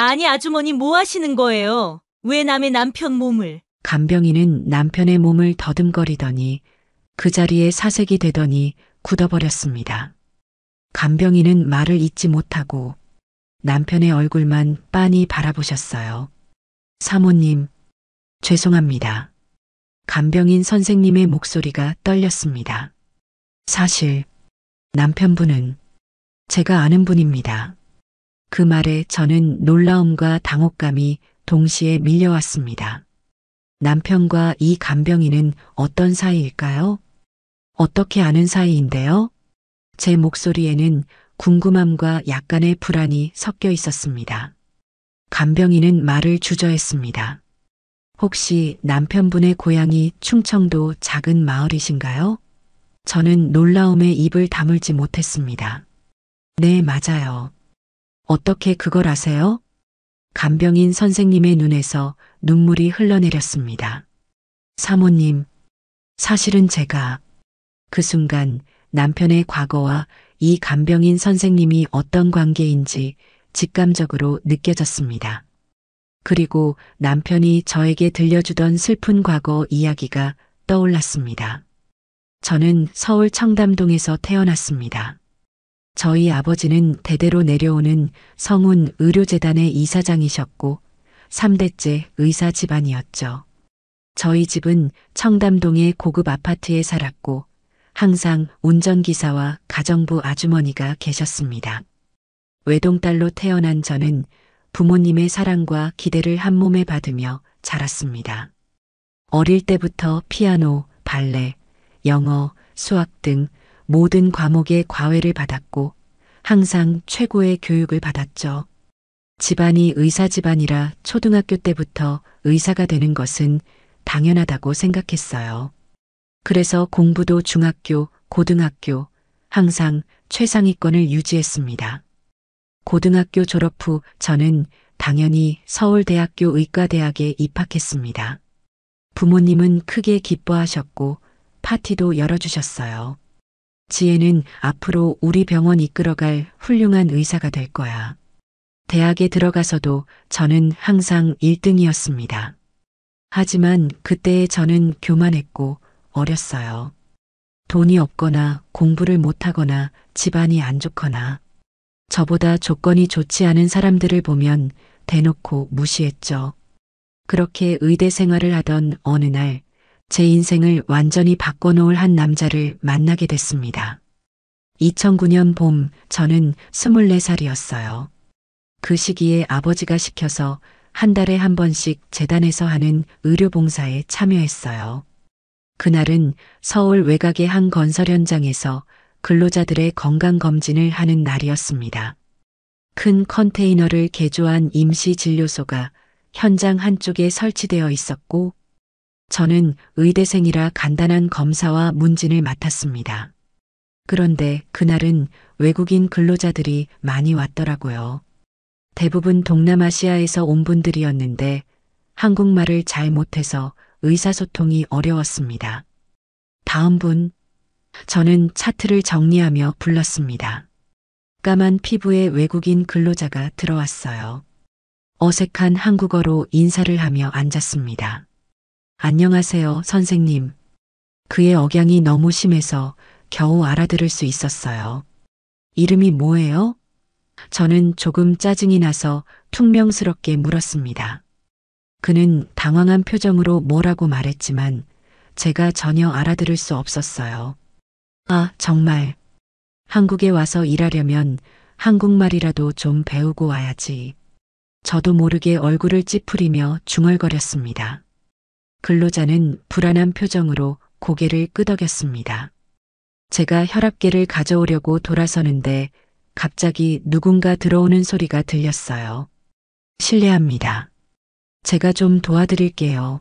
아니, 아주머니 뭐 하시는 거예요? 왜 남의 남편 몸을? 간병인은 남편의 몸을 더듬거리더니 그 자리에 사색이 되더니 굳어버렸습니다. 간병인은 말을 잇지 못하고 남편의 얼굴만 빤히 바라보셨어요. 사모님, 죄송합니다. 간병인 선생님의 목소리가 떨렸습니다. 사실 남편분은 제가 아는 분입니다. 그 말에 저는 놀라움과 당혹감이 동시에 밀려왔습니다. 남편과 이 간병인은 어떤 사이일까요? 어떻게 아는 사이인데요? 제 목소리에는 궁금함과 약간의 불안이 섞여 있었습니다. 간병인은 말을 주저했습니다. 혹시 남편분의 고향이 충청도 작은 마을이신가요? 저는 놀라움에 입을 다물지 못했습니다. 네, 맞아요. 어떻게 그걸 아세요? 간병인 선생님의 눈에서 눈물이 흘러내렸습니다. 사모님, 사실은 제가 그 순간 남편의 과거와 이 간병인 선생님이 어떤 관계인지 직감적으로 느껴졌습니다. 그리고 남편이 저에게 들려주던 슬픈 과거 이야기가 떠올랐습니다. 저는 서울 청담동에서 태어났습니다. 저희 아버지는 대대로 내려오는 성운 의료재단의 이사장이셨고 3대째 의사 집안이었죠. 저희 집은 청담동의 고급 아파트에 살았고 항상 운전기사와 가정부 아주머니가 계셨습니다. 외동딸로 태어난 저는 부모님의 사랑과 기대를 한 몸에 받으며 자랐습니다. 어릴 때부터 피아노, 발레, 영어, 수학 등 모든 과목에 과외를 받았고 항상 최고의 교육을 받았죠. 집안이 의사 집안이라 초등학교 때부터 의사가 되는 것은 당연하다고 생각했어요. 그래서 공부도 중학교, 고등학교 항상 최상위권을 유지했습니다. 고등학교 졸업 후 저는 당연히 서울대학교 의과대학에 입학했습니다. 부모님은 크게 기뻐하셨고 파티도 열어주셨어요. 지혜는 앞으로 우리 병원 이끌어갈 훌륭한 의사가 될 거야. 대학에 들어가서도 저는 항상 1등이었습니다. 하지만 그때의 저는 교만했고 어렸어요. 돈이 없거나 공부를 못하거나 집안이 안 좋거나 저보다 조건이 좋지 않은 사람들을 보면 대놓고 무시했죠. 그렇게 의대 생활을 하던 어느 날 제 인생을 완전히 바꿔놓을 한 남자를 만나게 됐습니다. 2009년 봄 저는 24살이었어요. 그 시기에 아버지가 시켜서 한 달에 한 번씩 재단에서 하는 의료봉사에 참여했어요. 그날은 서울 외곽의 한 건설 현장에서 근로자들의 건강검진을 하는 날이었습니다. 큰 컨테이너를 개조한 임시 진료소가 현장 한쪽에 설치되어 있었고 저는 의대생이라 간단한 검사와 문진을 맡았습니다. 그런데 그날은 외국인 근로자들이 많이 왔더라고요. 대부분 동남아시아에서 온 분들이었는데 한국말을 잘 못해서 의사소통이 어려웠습니다. 다음 분, 저는 차트를 정리하며 불렀습니다. 까만 피부의 외국인 근로자가 들어왔어요. 어색한 한국어로 인사를 하며 앉았습니다. 안녕하세요, 선생님. 그의 억양이 너무 심해서 겨우 알아들을 수 있었어요. 이름이 뭐예요? 저는 조금 짜증이 나서 퉁명스럽게 물었습니다. 그는 당황한 표정으로 뭐라고 말했지만 제가 전혀 알아들을 수 없었어요. 아, 정말. 한국에 와서 일하려면 한국말이라도 좀 배우고 와야지. 저도 모르게 얼굴을 찌푸리며 중얼거렸습니다. 근로자는 불안한 표정으로 고개를 끄덕였습니다. 제가 혈압계를 가져오려고 돌아서는데 갑자기 누군가 들어오는 소리가 들렸어요. 실례합니다. 제가 좀 도와드릴게요.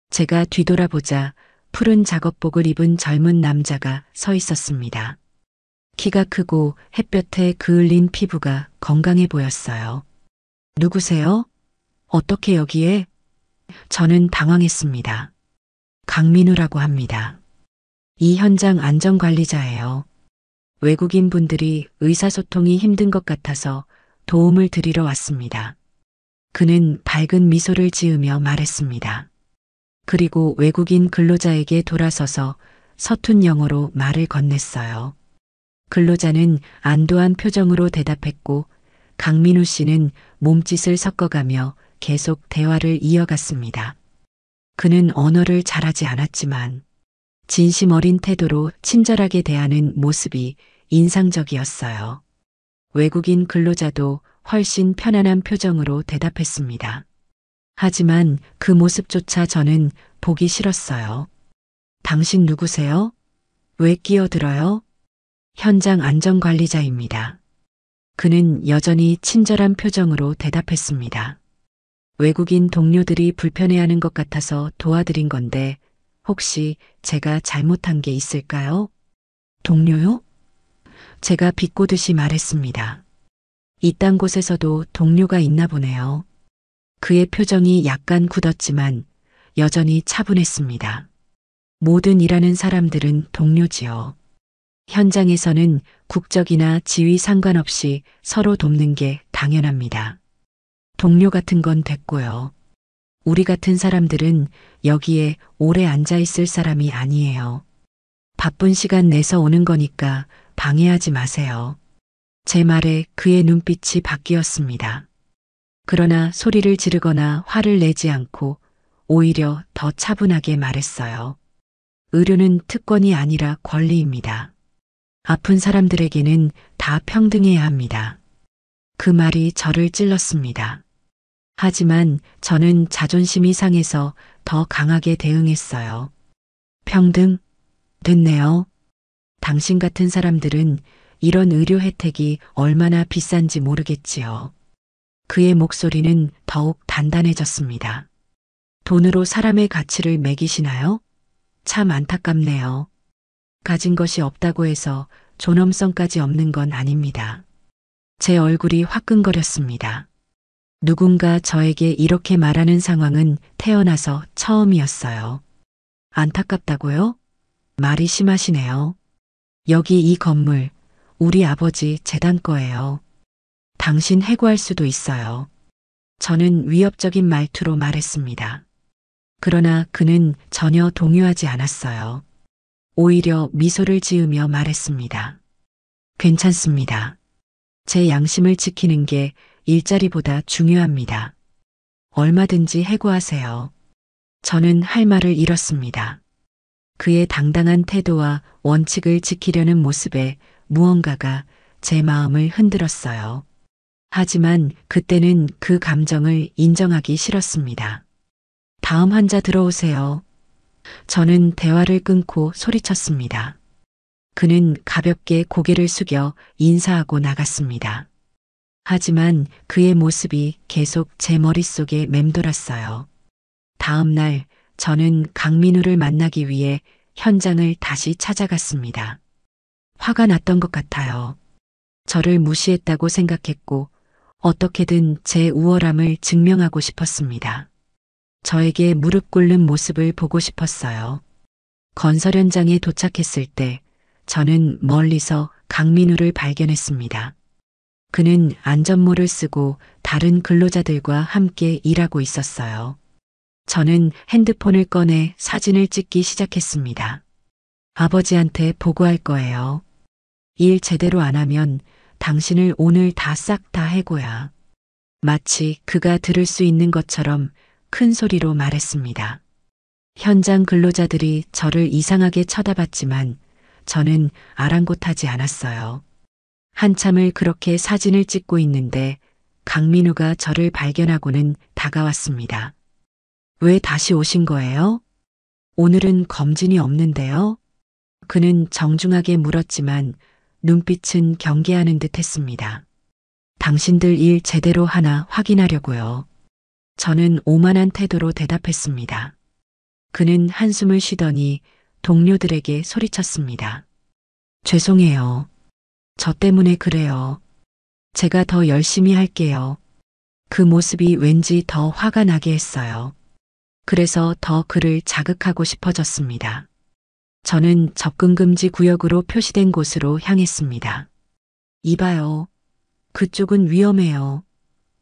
제가 뒤돌아보자 푸른 작업복을 입은 젊은 남자가 서 있었습니다. 키가 크고 햇볕에 그을린 피부가 건강해 보였어요. 누구세요? 어떻게 여기에? 저는 당황했습니다. 강민우라고 합니다. 이 현장 안전관리자예요. 외국인 분들이 의사소통이 힘든 것 같아서 도움을 드리러 왔습니다. 그는 밝은 미소를 지으며 말했습니다. 그리고 외국인 근로자에게 돌아서서 서툰 영어로 말을 건넸어요. 근로자는 안도한 표정으로 대답했고 강민우 씨는 몸짓을 섞어가며 계속 대화를 이어갔습니다. 그는 언어를 잘하지 않았지만 진심 어린 태도로 친절하게 대하는 모습이 인상적이었어요. 외국인 근로자도 훨씬 편안한 표정으로 대답했습니다. 하지만 그 모습조차 저는 보기 싫었어요. 당신 누구세요? 왜 끼어들어요? 현장 안전관리자입니다. 그는 여전히 친절한 표정으로 대답했습니다. 외국인 동료들이 불편해하는 것 같아서 도와드린 건데 혹시 제가 잘못한 게 있을까요? 동료요? 제가 비꼬듯이 말했습니다. 이딴 곳에서도 동료가 있나 보네요. 그의 표정이 약간 굳었지만 여전히 차분했습니다. 모든 일하는 사람들은 동료지요. 현장에서는 국적이나 지위 상관없이 서로 돕는 게 당연합니다. 동료 같은 건 됐고요. 우리 같은 사람들은 여기에 오래 앉아 있을 사람이 아니에요. 바쁜 시간 내서 오는 거니까 방해하지 마세요. 제 말에 그의 눈빛이 바뀌었습니다. 그러나 소리를 지르거나 화를 내지 않고 오히려 더 차분하게 말했어요. 의료는 특권이 아니라 권리입니다. 아픈 사람들에게는 다 평등해야 합니다. 그 말이 저를 찔렀습니다. 하지만 저는 자존심이 상해서 더 강하게 대응했어요. 평등? 됐네요. 당신 같은 사람들은 이런 의료 혜택이 얼마나 비싼지 모르겠지요. 그의 목소리는 더욱 단단해졌습니다. 돈으로 사람의 가치를 매기시나요? 참 안타깝네요. 가진 것이 없다고 해서 존엄성까지 없는 건 아닙니다. 제 얼굴이 화끈거렸습니다. 누군가 저에게 이렇게 말하는 상황은 태어나서 처음이었어요. 안타깝다고요? 말이 심하시네요. 여기 이 건물, 우리 아버지 재단 거예요. 당신 해고할 수도 있어요. 저는 위협적인 말투로 말했습니다. 그러나 그는 전혀 동요하지 않았어요. 오히려 미소를 지으며 말했습니다. 괜찮습니다. 제 양심을 지키는 게 일자리보다 중요합니다. 얼마든지 해고하세요. 저는 할 말을 잃었습니다. 그의 당당한 태도와 원칙을 지키려는 모습에 무언가가 제 마음을 흔들었어요. 하지만 그때는 그 감정을 인정하기 싫었습니다. 다음 환자 들어오세요. 저는 대화를 끊고 소리쳤습니다. 그는 가볍게 고개를 숙여 인사하고 나갔습니다. 하지만 그의 모습이 계속 제 머릿속에 맴돌았어요. 다음 날 저는 강민우를 만나기 위해 현장을 다시 찾아갔습니다. 화가 났던 것 같아요. 저를 무시했다고 생각했고 어떻게든 제 우월함을 증명하고 싶었습니다. 저에게 무릎 꿇는 모습을 보고 싶었어요. 건설 현장에 도착했을 때 저는 멀리서 강민우를 발견했습니다. 그는 안전모를 쓰고 다른 근로자들과 함께 일하고 있었어요. 저는 핸드폰을 꺼내 사진을 찍기 시작했습니다. 아버지한테 보고할 거예요. 일 제대로 안 하면 당신을 오늘 다 싹 다 해고야. 마치 그가 들을 수 있는 것처럼 큰 소리로 말했습니다. 현장 근로자들이 저를 이상하게 쳐다봤지만 저는 아랑곳하지 않았어요. 한참을 그렇게 사진을 찍고 있는데 강민우가 저를 발견하고는 다가왔습니다. 왜 다시 오신 거예요? 오늘은 검진이 없는데요? 그는 정중하게 물었지만 눈빛은 경계하는 듯 했습니다. 당신들 일 제대로 하나 확인하려고요. 저는 오만한 태도로 대답했습니다. 그는 한숨을 쉬더니 동료들에게 소리쳤습니다. 죄송해요. 저 때문에 그래요. 제가 더 열심히 할게요. 그 모습이 왠지 더 화가 나게 했어요. 그래서 더 그를 자극하고 싶어졌습니다. 저는 접근금지 구역으로 표시된 곳으로 향했습니다. 이봐요. 그쪽은 위험해요.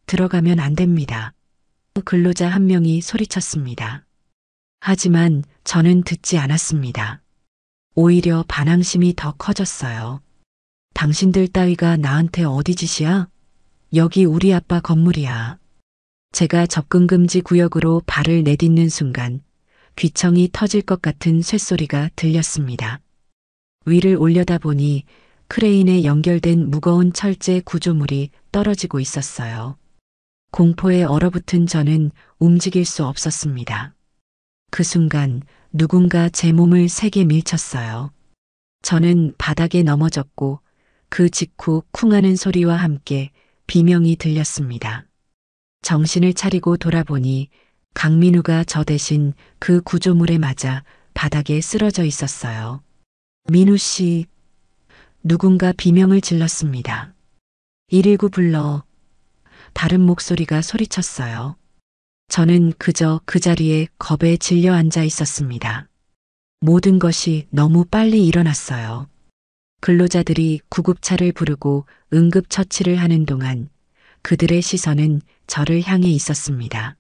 들어가면 안 됩니다. 근로자 한 명이 소리쳤습니다. 하지만 저는 듣지 않았습니다. 오히려 반항심이 더 커졌어요. 당신들 따위가 나한테 어디 짓이야? 여기 우리 아빠 건물이야. 제가 접근금지 구역으로 발을 내딛는 순간 귀청이 터질 것 같은 쇳소리가 들렸습니다. 위를 올려다보니 크레인에 연결된 무거운 철제 구조물이 떨어지고 있었어요. 공포에 얼어붙은 저는 움직일 수 없었습니다. 그 순간 누군가 제 몸을 세게 밀쳤어요. 저는 바닥에 넘어졌고 그 직후 쿵하는 소리와 함께 비명이 들렸습니다. 정신을 차리고 돌아보니 강민우가 저 대신 그 구조물에 맞아 바닥에 쓰러져 있었어요. 민우 씨, 누군가 비명을 질렀습니다. 119 불러. 다른 목소리가 소리쳤어요. 저는 그저 그 자리에 겁에 질려 앉아 있었습니다. 모든 것이 너무 빨리 일어났어요. 근로자들이 구급차를 부르고 응급처치를 하는 동안 그들의 시선은 저를 향해 있었습니다.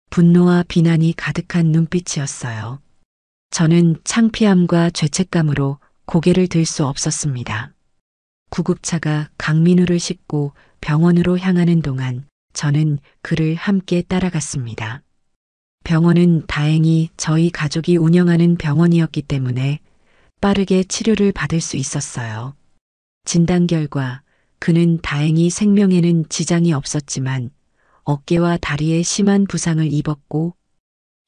분노와 비난이 가득한 눈빛이었어요. 저는 창피함과 죄책감으로 고개를 들 수 없었습니다. 구급차가 강민우를 싣고 병원으로 향하는 동안 저는 그를 함께 따라갔습니다. 병원은 다행히 저희 가족이 운영하는 병원이었기 때문에 빠르게 치료를 받을 수 있었어요. 진단 결과 그는 다행히 생명에는 지장이 없었지만 어깨와 다리에 심한 부상을 입었고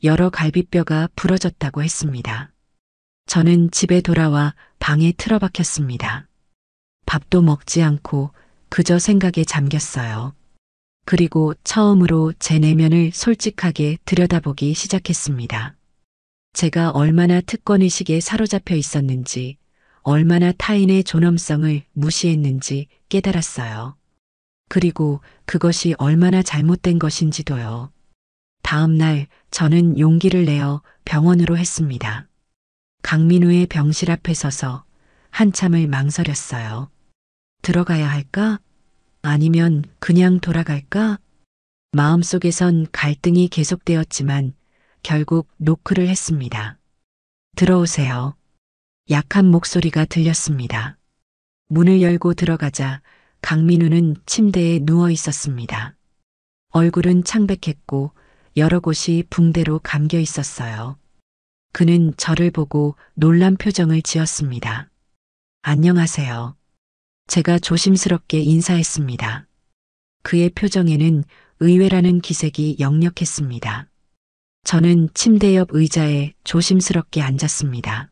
여러 갈비뼈가 부러졌다고 했습니다. 저는 집에 돌아와 방에 틀어박혔습니다. 밥도 먹지 않고 그저 생각에 잠겼어요. 그리고 처음으로 제 내면을 솔직하게 들여다보기 시작했습니다. 제가 얼마나 특권의식에 사로잡혀 있었는지, 얼마나 타인의 존엄성을 무시했는지 깨달았어요. 그리고 그것이 얼마나 잘못된 것인지도요. 다음 날 저는 용기를 내어 병원으로 했습니다. 강민우의 병실 앞에 서서 한참을 망설였어요. 들어가야 할까? 아니면 그냥 돌아갈까? 마음속에선 갈등이 계속되었지만 결국 노크를 했습니다. 들어오세요. 약한 목소리가 들렸습니다. 문을 열고 들어가자 강민우는 침대에 누워 있었습니다. 얼굴은 창백했고 여러 곳이 붕대로 감겨 있었어요. 그는 저를 보고 놀란 표정을 지었습니다. 안녕하세요. 제가 조심스럽게 인사했습니다. 그의 표정에는 의외라는 기색이 역력했습니다. 저는 침대 옆 의자에 조심스럽게 앉았습니다.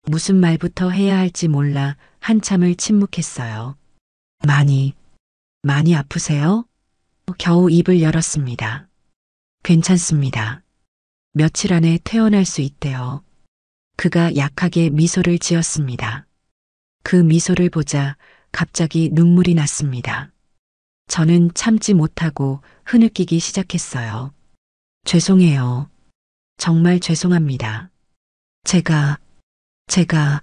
무슨 말부터 해야 할지 몰라 한참을 침묵했어요. 많이 아프세요? 겨우 입을 열었습니다. 괜찮습니다. 며칠 안에 퇴원할 수 있대요. 그가 약하게 미소를 지었습니다. 그 미소를 보자 갑자기 눈물이 났습니다. 저는 참지 못하고 흐느끼기 시작했어요. 죄송해요. 정말 죄송합니다. 제가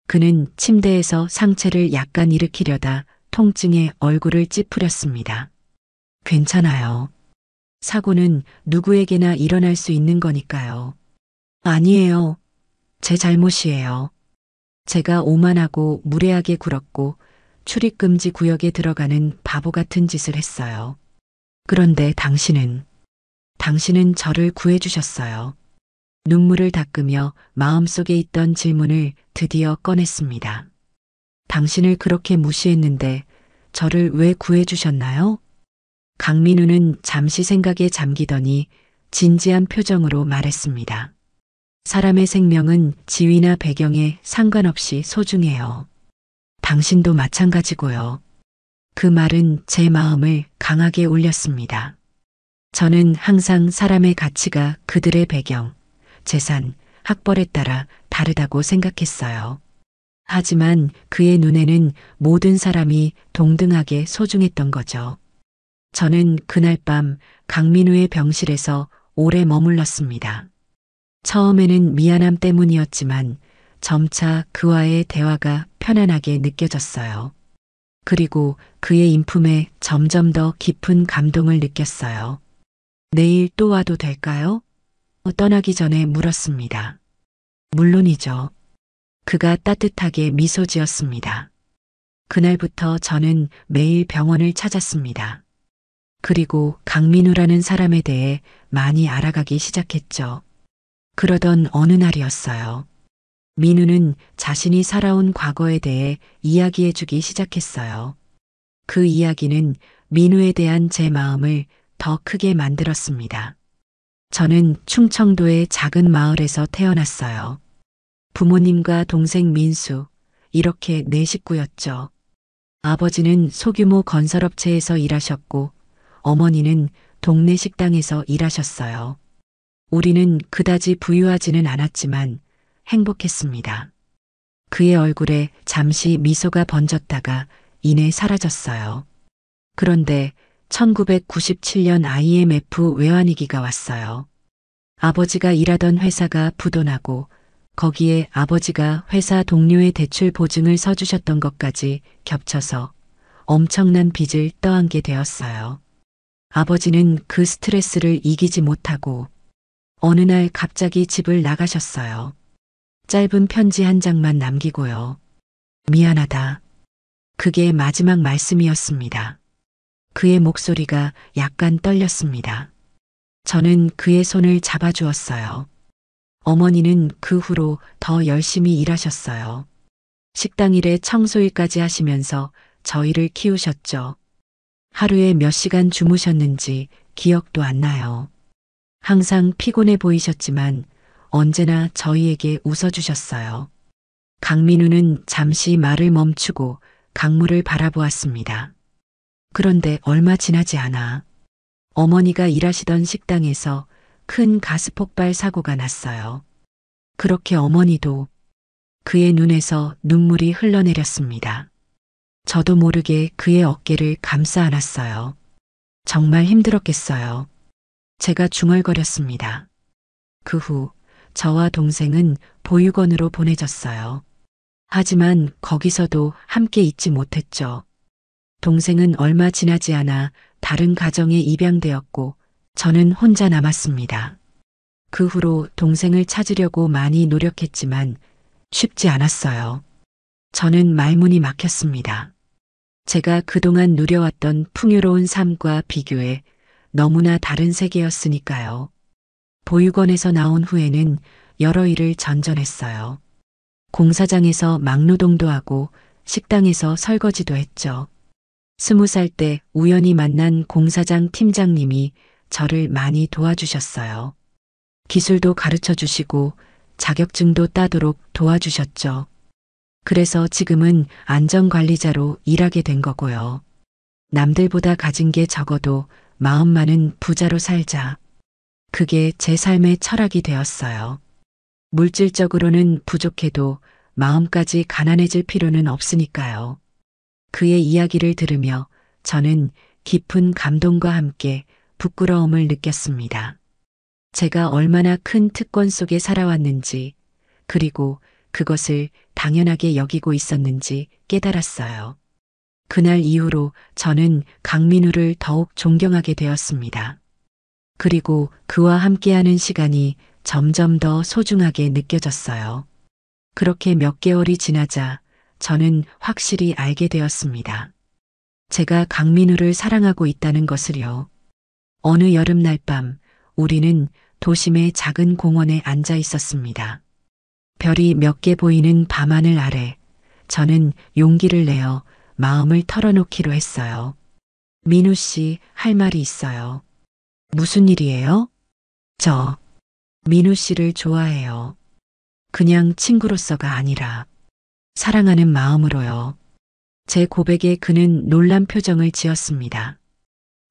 그는 침대에서 상체를 약간 일으키려다 통증에 얼굴을 찌푸렸습니다. 괜찮아요. 사고는 누구에게나 일어날 수 있는 거니까요. 아니에요. 제 잘못이에요. 제가 오만하고 무례하게 굴었고 출입금지 구역에 들어가는 바보 같은 짓을 했어요. 그런데 당신은 저를 구해주셨어요. 눈물을 닦으며 마음속에 있던 질문을 드디어 꺼냈습니다. 당신을 그렇게 무시했는데 저를 왜 구해주셨나요? 강민우는 잠시 생각에 잠기더니 진지한 표정으로 말했습니다. 사람의 생명은 지위나 배경에 상관없이 소중해요. 당신도 마찬가지고요. 그 말은 제 마음을 강하게 울렸습니다. 저는 항상 사람의 가치가 그들의 배경, 재산, 학벌에 따라 다르다고 생각했어요. 하지만 그의 눈에는 모든 사람이 동등하게 소중했던 거죠. 저는 그날 밤 강민우의 병실에서 오래 머물렀습니다. 처음에는 미안함 때문이었지만 점차 그와의 대화가 편안하게 느껴졌어요. 그리고 그의 인품에 점점 더 깊은 감동을 느꼈어요. 내일 또 와도 될까요? 떠나기 전에 물었습니다. 물론이죠. 그가 따뜻하게 미소 지었습니다. 그날부터 저는 매일 병원을 찾았습니다. 그리고 강민우라는 사람에 대해 많이 알아가기 시작했죠. 그러던 어느 날이었어요. 민우는 자신이 살아온 과거에 대해 이야기해주기 시작했어요. 그 이야기는 민우에 대한 제 마음을 더 크게 만들었습니다. 저는 충청도의 작은 마을에서 태어났어요. 부모님과 동생 민수, 이렇게 네 식구였죠. 아버지는 소규모 건설업체에서 일하셨고, 어머니는 동네 식당에서 일하셨어요. 우리는 그다지 부유하지는 않았지만 행복했습니다. 그의 얼굴에 잠시 미소가 번졌다가 이내 사라졌어요. 그런데 1997년 IMF 외환위기가 왔어요. 아버지가 일하던 회사가 부도나고 거기에 아버지가 회사 동료의 대출 보증을 서주셨던 것까지 겹쳐서 엄청난 빚을 떠안게 되었어요. 아버지는 그 스트레스를 이기지 못하고 어느 날 갑자기 집을 나가셨어요. 짧은 편지 한 장만 남기고요. 미안하다. 그게 마지막 말씀이었습니다. 그의 목소리가 약간 떨렸습니다. 저는 그의 손을 잡아주었어요. 어머니는 그 후로 더 열심히 일하셨어요. 식당 일에 청소일까지 하시면서 저희를 키우셨죠. 하루에 몇 시간 주무셨는지 기억도 안 나요. 항상 피곤해 보이셨지만 언제나 저희에게 웃어주셨어요. 강민우는 잠시 말을 멈추고 강물을 바라보았습니다. 그런데 얼마 지나지 않아 어머니가 일하시던 식당에서 큰 가스 폭발 사고가 났어요. 그렇게 어머니도 그의 눈에서 눈물이 흘러내렸습니다. 저도 모르게 그의 어깨를 감싸 안았어요. 정말 힘들었겠어요. 제가 중얼거렸습니다. 그 후 저와 동생은 보육원으로 보내졌어요. 하지만 거기서도 함께 있지 못했죠. 동생은 얼마 지나지 않아 다른 가정에 입양되었고 저는 혼자 남았습니다. 그 후로 동생을 찾으려고 많이 노력했지만 쉽지 않았어요. 저는 말문이 막혔습니다. 제가 그동안 누려왔던 풍요로운 삶과 비교해 너무나 다른 세계였으니까요. 보육원에서 나온 후에는 여러 일을 전전했어요. 공사장에서 막노동도 하고 식당에서 설거지도 했죠. 20살 때 우연히 만난 공사장 팀장님이 저를 많이 도와주셨어요. 기술도 가르쳐 주시고 자격증도 따도록 도와주셨죠. 그래서 지금은 안전관리자로 일하게 된 거고요. 남들보다 가진 게 적어도 마음만은 부자로 살자. 그게 제 삶의 철학이 되었어요. 물질적으로는 부족해도 마음까지 가난해질 필요는 없으니까요. 그의 이야기를 들으며 저는 깊은 감동과 함께 부끄러움을 느꼈습니다. 제가 얼마나 큰 특권 속에 살아왔는지, 그리고 그것을 당연하게 여기고 있었는지 깨달았어요. 그날 이후로 저는 강민우를 더욱 존경하게 되었습니다. 그리고 그와 함께하는 시간이 점점 더 소중하게 느껴졌어요. 그렇게 몇 개월이 지나자 저는 확실히 알게 되었습니다. 제가 강민우를 사랑하고 있다는 것을요. 어느 여름날 밤 우리는 도심의 작은 공원에 앉아 있었습니다. 별이 몇 개 보이는 밤하늘 아래 저는 용기를 내어 마음을 털어놓기로 했어요. 민우 씨, 할 말이 있어요. 무슨 일이에요? 저 민우 씨를 좋아해요. 그냥 친구로서가 아니라 사랑하는 마음으로요. 제 고백에 그는 놀란 표정을 지었습니다.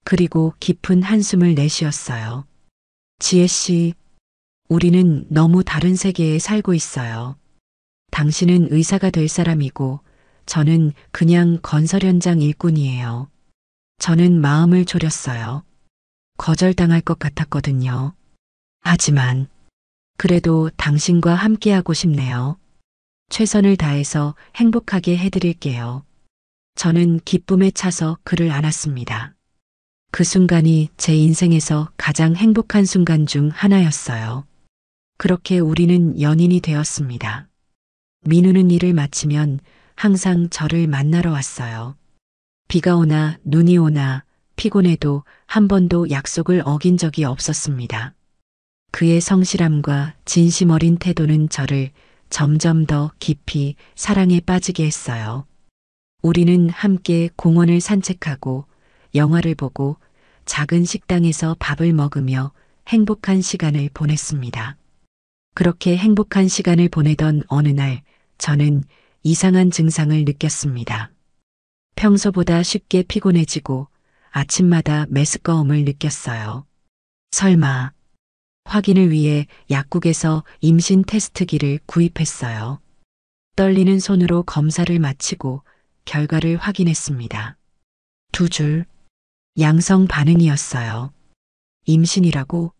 그리고 깊은 한숨을 내쉬었어요. 지혜 씨, 우리는 너무 다른 세계에 살고 있어요. 당신은 의사가 될 사람이고 저는 그냥 건설 현장 일꾼이에요. 저는 마음을 졸였어요. 거절당할 것 같았거든요. 하지만 그래도 당신과 함께하고 싶네요. 최선을 다해서 행복하게 해드릴게요. 저는 기쁨에 차서 그를 안았습니다. 그 순간이 제 인생에서 가장 행복한 순간 중 하나였어요. 그렇게 우리는 연인이 되었습니다. 민우는 일을 마치면 항상 저를 만나러 왔어요. 비가 오나 눈이 오나 피곤해도 한 번도 약속을 어긴 적이 없었습니다. 그의 성실함과 진심 어린 태도는 저를 점점 더 깊이 사랑에 빠지게 했어요. 우리는 함께 공원을 산책하고 영화를 보고 작은 식당에서 밥을 먹으며 행복한 시간을 보냈습니다. 그렇게 행복한 시간을 보내던 어느 날 저는 이상한 증상을 느꼈습니다. 평소보다 쉽게 피곤해지고 아침마다 메스꺼움을 느꼈어요. 설마 확인을 위해 약국에서 임신 테스트기를 구입했어요. 떨리는 손으로 검사를 마치고 결과를 확인했습니다. 2줄 양성 반응이었어요. 임신이라고?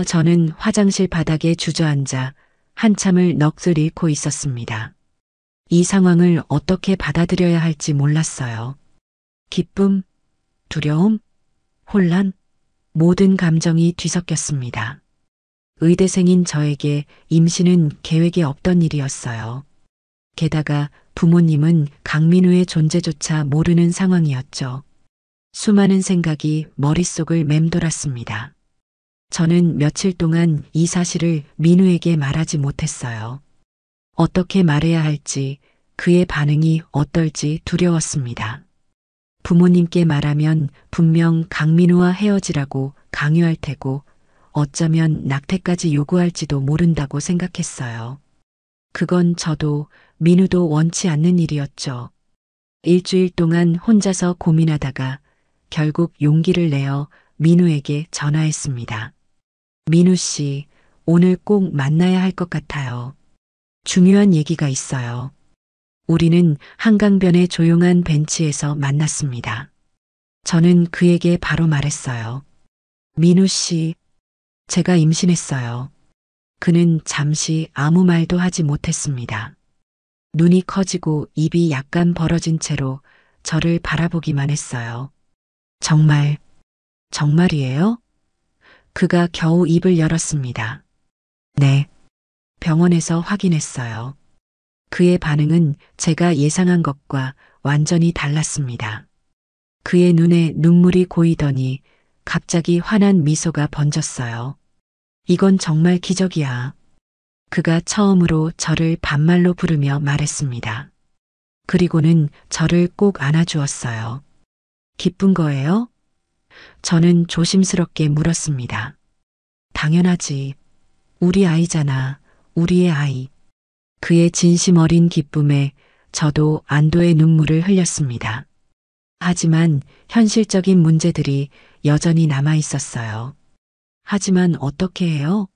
저는 화장실 바닥에 주저앉아 한참을 넋을 잃고 있었습니다. 이 상황을 어떻게 받아들여야 할지 몰랐어요. 기쁨, 두려움, 혼란, 모든 감정이 뒤섞였습니다. 의대생인 저에게 임신은 계획에 없던 일이었어요. 게다가 부모님은 강민우의 존재조차 모르는 상황이었죠. 수많은 생각이 머릿속을 맴돌았습니다. 저는 며칠 동안 이 사실을 민우에게 말하지 못했어요. 어떻게 말해야 할지, 그의 반응이 어떨지 두려웠습니다. 부모님께 말하면 분명 강민우와 헤어지라고 강요할 테고 어쩌면 낙태까지 요구할지도 모른다고 생각했어요. 그건 저도 민우도 원치 않는 일이었죠. 일주일 동안 혼자서 고민하다가 결국 용기를 내어 민우에게 전화했습니다. 민우 씨, 오늘 꼭 만나야 할 것 같아요. 중요한 얘기가 있어요. 우리는 한강변의 조용한 벤치에서 만났습니다. 저는 그에게 바로 말했어요. 민우 씨, 제가 임신했어요. 그는 잠시 아무 말도 하지 못했습니다. 눈이 커지고 입이 약간 벌어진 채로 저를 바라보기만 했어요. 정말, 정말이에요? 그가 겨우 입을 열었습니다. 네. 병원에서 확인했어요. 그의 반응은 제가 예상한 것과 완전히 달랐습니다. 그의 눈에 눈물이 고이더니 갑자기 환한 미소가 번졌어요. 이건 정말 기적이야. 그가 처음으로 저를 반말로 부르며 말했습니다. 그리고는 저를 꼭 안아주었어요. 기쁜 거예요? 저는 조심스럽게 물었습니다. 당연하지. 우리 아이잖아. 우리의 아이. 그의 진심 어린 기쁨에 저도 안도의 눈물을 흘렸습니다. 하지만 현실적인 문제들이 여전히 남아 있었어요. 하지만 어떻게 해요?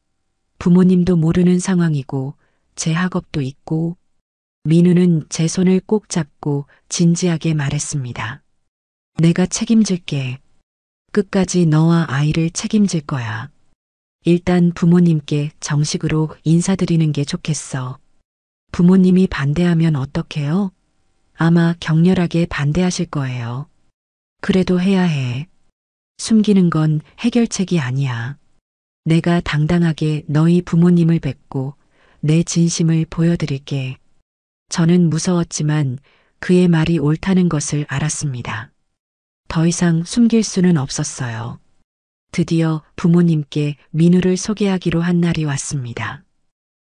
부모님도 모르는 상황이고 제 학업도 있고. 민우는 제 손을 꼭 잡고 진지하게 말했습니다. 내가 책임질게. 끝까지 너와 아이를 책임질 거야. 일단 부모님께 정식으로 인사드리는 게 좋겠어. 부모님이 반대하면 어떡해요? 아마 격렬하게 반대하실 거예요. 그래도 해야 해. 숨기는 건 해결책이 아니야. 내가 당당하게 너희 부모님을 뵙고 내 진심을 보여드릴게. 저는 무서웠지만 그의 말이 옳다는 것을 알았습니다. 더 이상 숨길 수는 없었어요. 드디어 부모님께 민우를 소개하기로 한 날이 왔습니다.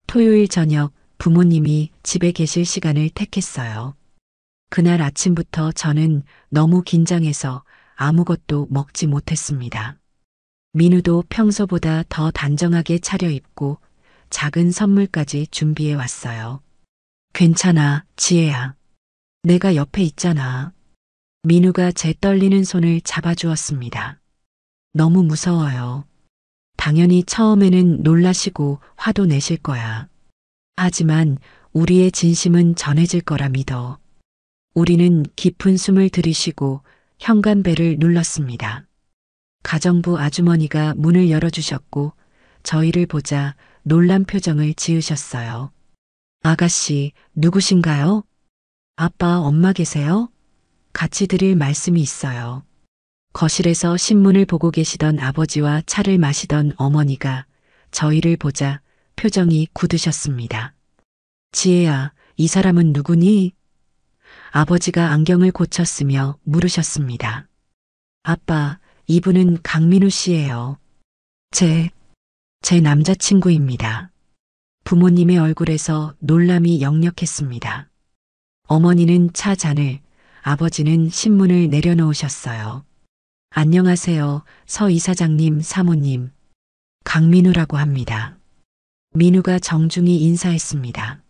토요일 저녁 부모님이 집에 계실 시간을 택했어요. 그날 아침부터 저는 너무 긴장해서 아무것도 먹지 못했습니다. 민우도 평소보다 더 단정하게 차려입고 작은 선물까지 준비해 왔어요. 괜찮아, 지혜야. 내가 옆에 있잖아. 민우가 제 떨리는 손을 잡아주었습니다. 너무 무서워요. 당연히 처음에는 놀라시고 화도 내실 거야. 하지만 우리의 진심은 전해질 거라 믿어. 우리는 깊은 숨을 들이쉬고 현관벨을 눌렀습니다. 가정부 아주머니가 문을 열어주셨고 저희를 보자 놀란 표정을 지으셨어요. 아가씨, 누구신가요? 아빠, 엄마 계세요? 같이 드릴 말씀이 있어요. 거실에서 신문을 보고 계시던 아버지와 차를 마시던 어머니가 저희를 보자 표정이 굳으셨습니다. 지혜야, 이 사람은 누구니? 아버지가 안경을 고쳤으며 물으셨습니다. 아빠, 이분은 강민우 씨예요. 제 남자친구입니다. 부모님의 얼굴에서 놀람이 역력했습니다. 어머니는 차 잔을, 아버지는 신문을 내려놓으셨어요. 안녕하세요, 서 이사장님, 사모님. 강민우라고 합니다. 민우가 정중히 인사했습니다.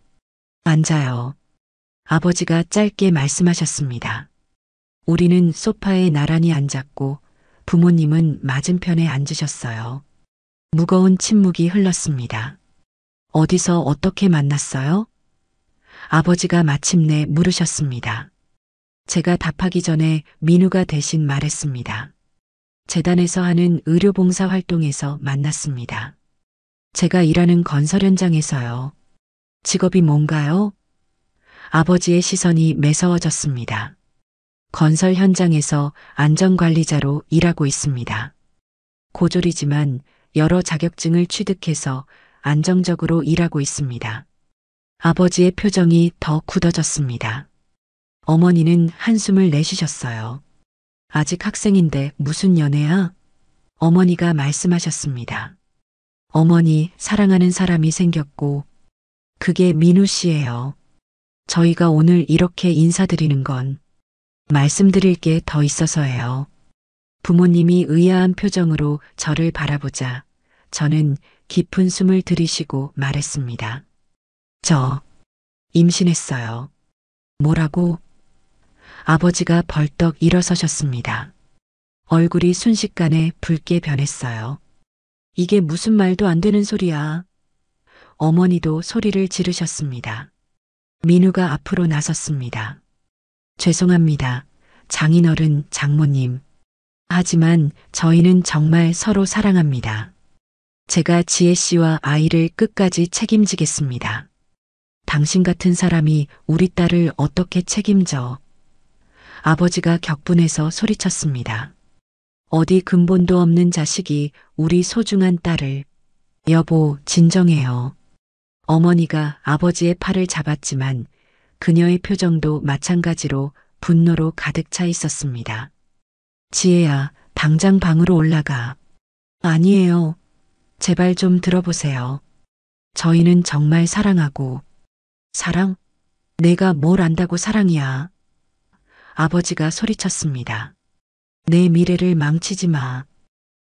앉아요. 아버지가 짧게 말씀하셨습니다. 우리는 소파에 나란히 앉았고 부모님은 맞은편에 앉으셨어요. 무거운 침묵이 흘렀습니다. 어디서 어떻게 만났어요? 아버지가 마침내 물으셨습니다. 제가 답하기 전에 민우가 대신 말했습니다. 재단에서 하는 의료봉사 활동에서 만났습니다. 제가 일하는 건설 현장에서요. 직업이 뭔가요? 아버지의 시선이 매서워졌습니다. 건설 현장에서 안전관리자로 일하고 있습니다. 고졸이지만 여러 자격증을 취득해서 안정적으로 일하고 있습니다. 아버지의 표정이 더 굳어졌습니다. 어머니는 한숨을 내쉬셨어요. 아직 학생인데 무슨 연애야? 어머니가 말씀하셨습니다. 어머니, 사랑하는 사람이 생겼고 그게 민우 씨예요. 저희가 오늘 이렇게 인사드리는 건 말씀드릴 게 더 있어서예요. 부모님이 의아한 표정으로 저를 바라보자 저는 깊은 숨을 들이쉬고 말했습니다. 저 임신했어요. 뭐라고? 아버지가 벌떡 일어서셨습니다. 얼굴이 순식간에 붉게 변했어요. 이게 무슨 말도 안 되는 소리야. 어머니도 소리를 지르셨습니다. 민우가 앞으로 나섰습니다. 죄송합니다. 장인어른, 장모님. 하지만 저희는 정말 서로 사랑합니다. 제가 지혜 씨와 아이를 끝까지 책임지겠습니다. 당신 같은 사람이 우리 딸을 어떻게 책임져? 아버지가 격분해서 소리쳤습니다. 어디 근본도 없는 자식이 우리 소중한 딸을. 여보, 진정해요. 어머니가 아버지의 팔을 잡았지만 그녀의 표정도 마찬가지로 분노로 가득 차 있었습니다. 지혜야, 당장 방으로 올라가. 아니에요. 제발 좀 들어보세요. 저희는 정말 사랑하고. 사랑? 내가 뭘 안다고 사랑이야. 아버지가 소리쳤습니다. 내 미래를 망치지 마.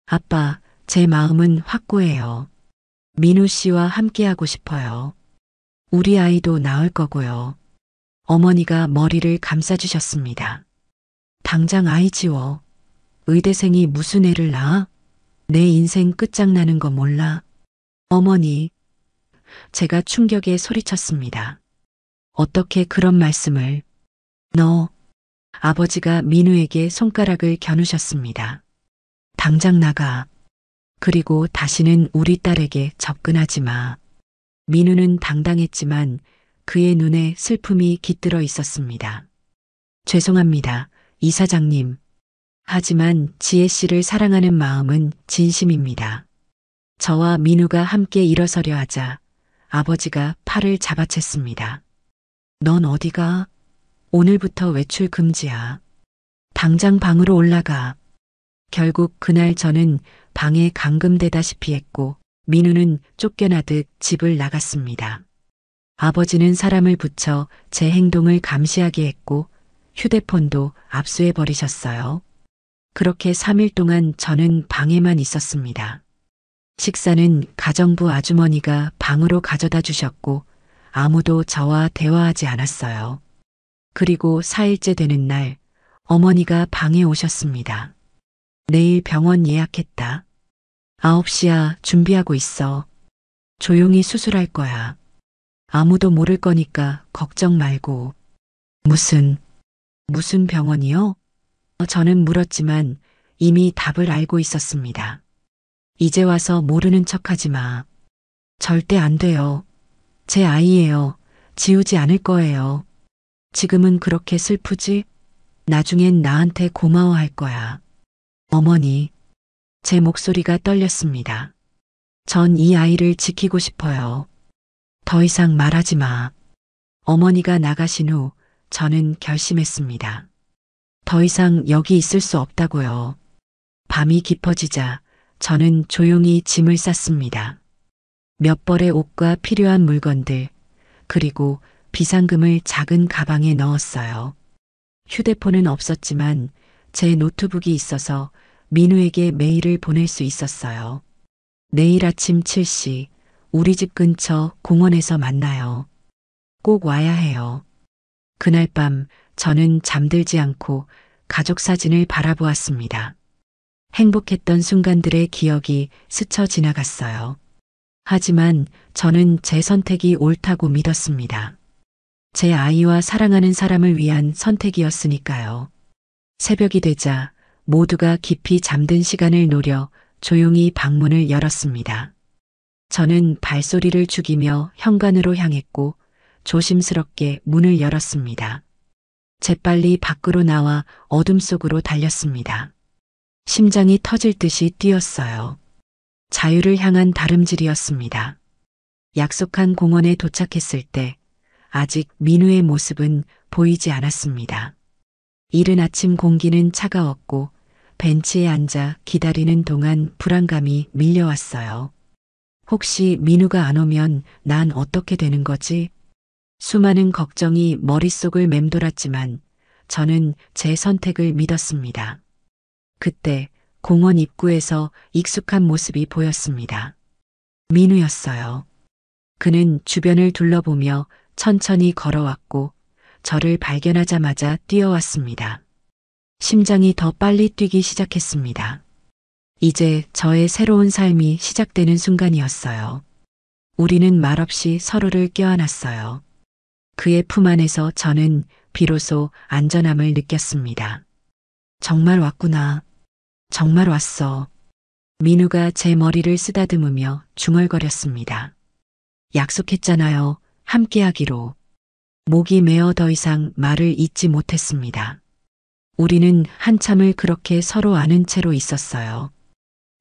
아빠, 제 마음은 확고해요. 민우 씨와 함께하고 싶어요. 우리 아이도 낳을 거고요. 어머니가 머리를 감싸주셨습니다. 당장 아이 지워. 의대생이 무슨 애를 낳아? 내 인생 끝장나는 거 몰라? 어머니. 제가 충격에 소리쳤습니다. 어떻게 그런 말씀을. 너. 아버지가 민우에게 손가락을 겨누셨습니다. 당장 나가. 그리고 다시는 우리 딸에게 접근하지 마. 민우는 당당했지만 그의 눈에 슬픔이 깃들어 있었습니다. 죄송합니다, 이사장님. 하지만 지혜 씨를 사랑하는 마음은 진심입니다. 저와 민우가 함께 일어서려 하자 아버지가 팔을 잡아챘습니다. 넌 어디가? 오늘부터 외출 금지야. 당장 방으로 올라가. 결국 그날 저는 방에 감금되다시피 했고 민우는 쫓겨나듯 집을 나갔습니다. 아버지는 사람을 붙여 제 행동을 감시하게 했고 휴대폰도 압수해 버리셨어요. 그렇게 3일 동안 저는 방에만 있었습니다. 식사는 가정부 아주머니가 방으로 가져다 주셨고 아무도 저와 대화하지 않았어요. 그리고 4일째 되는 날 어머니가 방에 오셨습니다. 내일 병원 예약했다. 9시야, 준비하고 있어. 조용히 수술할 거야. 아무도 모를 거니까 걱정 말고. 무슨 병원이요? 저는 물었지만 이미 답을 알고 있었습니다. 이제 와서 모르는 척하지 마. 절대 안 돼요. 제 아이예요. 지우지 않을 거예요. 지금은 그렇게 슬프지? 나중엔 나한테 고마워할 거야. 어머니, 제 목소리가 떨렸습니다. 전 이 아이를 지키고 싶어요. 더 이상 말하지 마. 어머니가 나가신 후 저는 결심했습니다. 더 이상 여기 있을 수 없다고요. 밤이 깊어지자 저는 조용히 짐을 쌌습니다. 몇 벌의 옷과 필요한 물건들, 그리고 비상금을 작은 가방에 넣었어요. 휴대폰은 없었지만 제 노트북이 있어서 민우에게 메일을 보낼 수 있었어요. 내일 아침 7시 우리 집 근처 공원에서 만나요. 꼭 와야 해요. 그날 밤 저는 잠들지 않고 가족 사진을 바라보았습니다. 행복했던 순간들의 기억이 스쳐 지나갔어요. 하지만 저는 제 선택이 옳다고 믿었습니다. 제 아이와 사랑하는 사람을 위한 선택이었으니까요. 새벽이 되자 모두가 깊이 잠든 시간을 노려 조용히 방문을 열었습니다. 저는 발소리를 죽이며 현관으로 향했고 조심스럽게 문을 열었습니다. 재빨리 밖으로 나와 어둠 속으로 달렸습니다. 심장이 터질 듯이 뛰었어요. 자유를 향한 다름질이었습니다. 약속한 공원에 도착했을 때 아직 민우의 모습은 보이지 않았습니다. 이른 아침 공기는 차가웠고 벤치에 앉아 기다리는 동안 불안감이 밀려왔어요. 혹시 민우가 안 오면 난 어떻게 되는 거지? 수많은 걱정이 머릿속을 맴돌았지만 저는 제 선택을 믿었습니다. 그때 공원 입구에서 익숙한 모습이 보였습니다. 민우였어요. 그는 주변을 둘러보며 천천히 걸어왔고 저를 발견하자마자 뛰어왔습니다. 심장이 더 빨리 뛰기 시작했습니다. 이제 저의 새로운 삶이 시작되는 순간이었어요. 우리는 말없이 서로를 껴안았어요. 그의 품 안에서 저는 비로소 안전함을 느꼈습니다. 정말 왔구나. 정말 왔어. 민우가 제 머리를 쓰다듬으며 중얼거렸습니다. 약속했잖아요. 함께하기로. 목이 메어 더 이상 말을 잇지 못했습니다. 우리는 한참을 그렇게 서로 아는 채로 있었어요.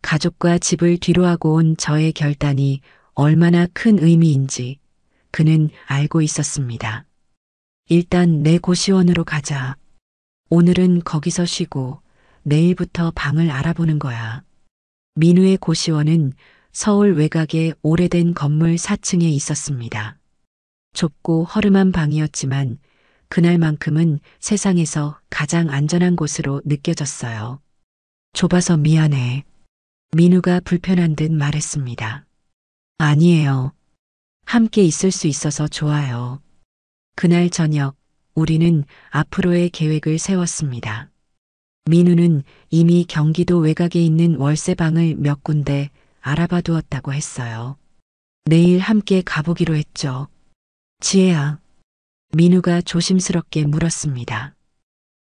가족과 집을 뒤로하고 온 저의 결단이 얼마나 큰 의미인지 그는 알고 있었습니다. 일단 내 고시원으로 가자. 오늘은 거기서 쉬고 내일부터 방을 알아보는 거야. 민우의 고시원은 서울 외곽의 오래된 건물 4층에 있었습니다. 좁고 허름한 방이었지만 그날만큼은 세상에서 가장 안전한 곳으로 느껴졌어요. 좁아서 미안해. 민우가 불편한 듯 말했습니다. 아니에요. 함께 있을 수 있어서 좋아요. 그날 저녁 우리는 앞으로의 계획을 세웠습니다. 민우는 이미 경기도 외곽에 있는 월세방을 몇 군데 알아봐 두었다고 했어요. 내일 함께 가보기로 했죠. 지혜야. 민우가 조심스럽게 물었습니다.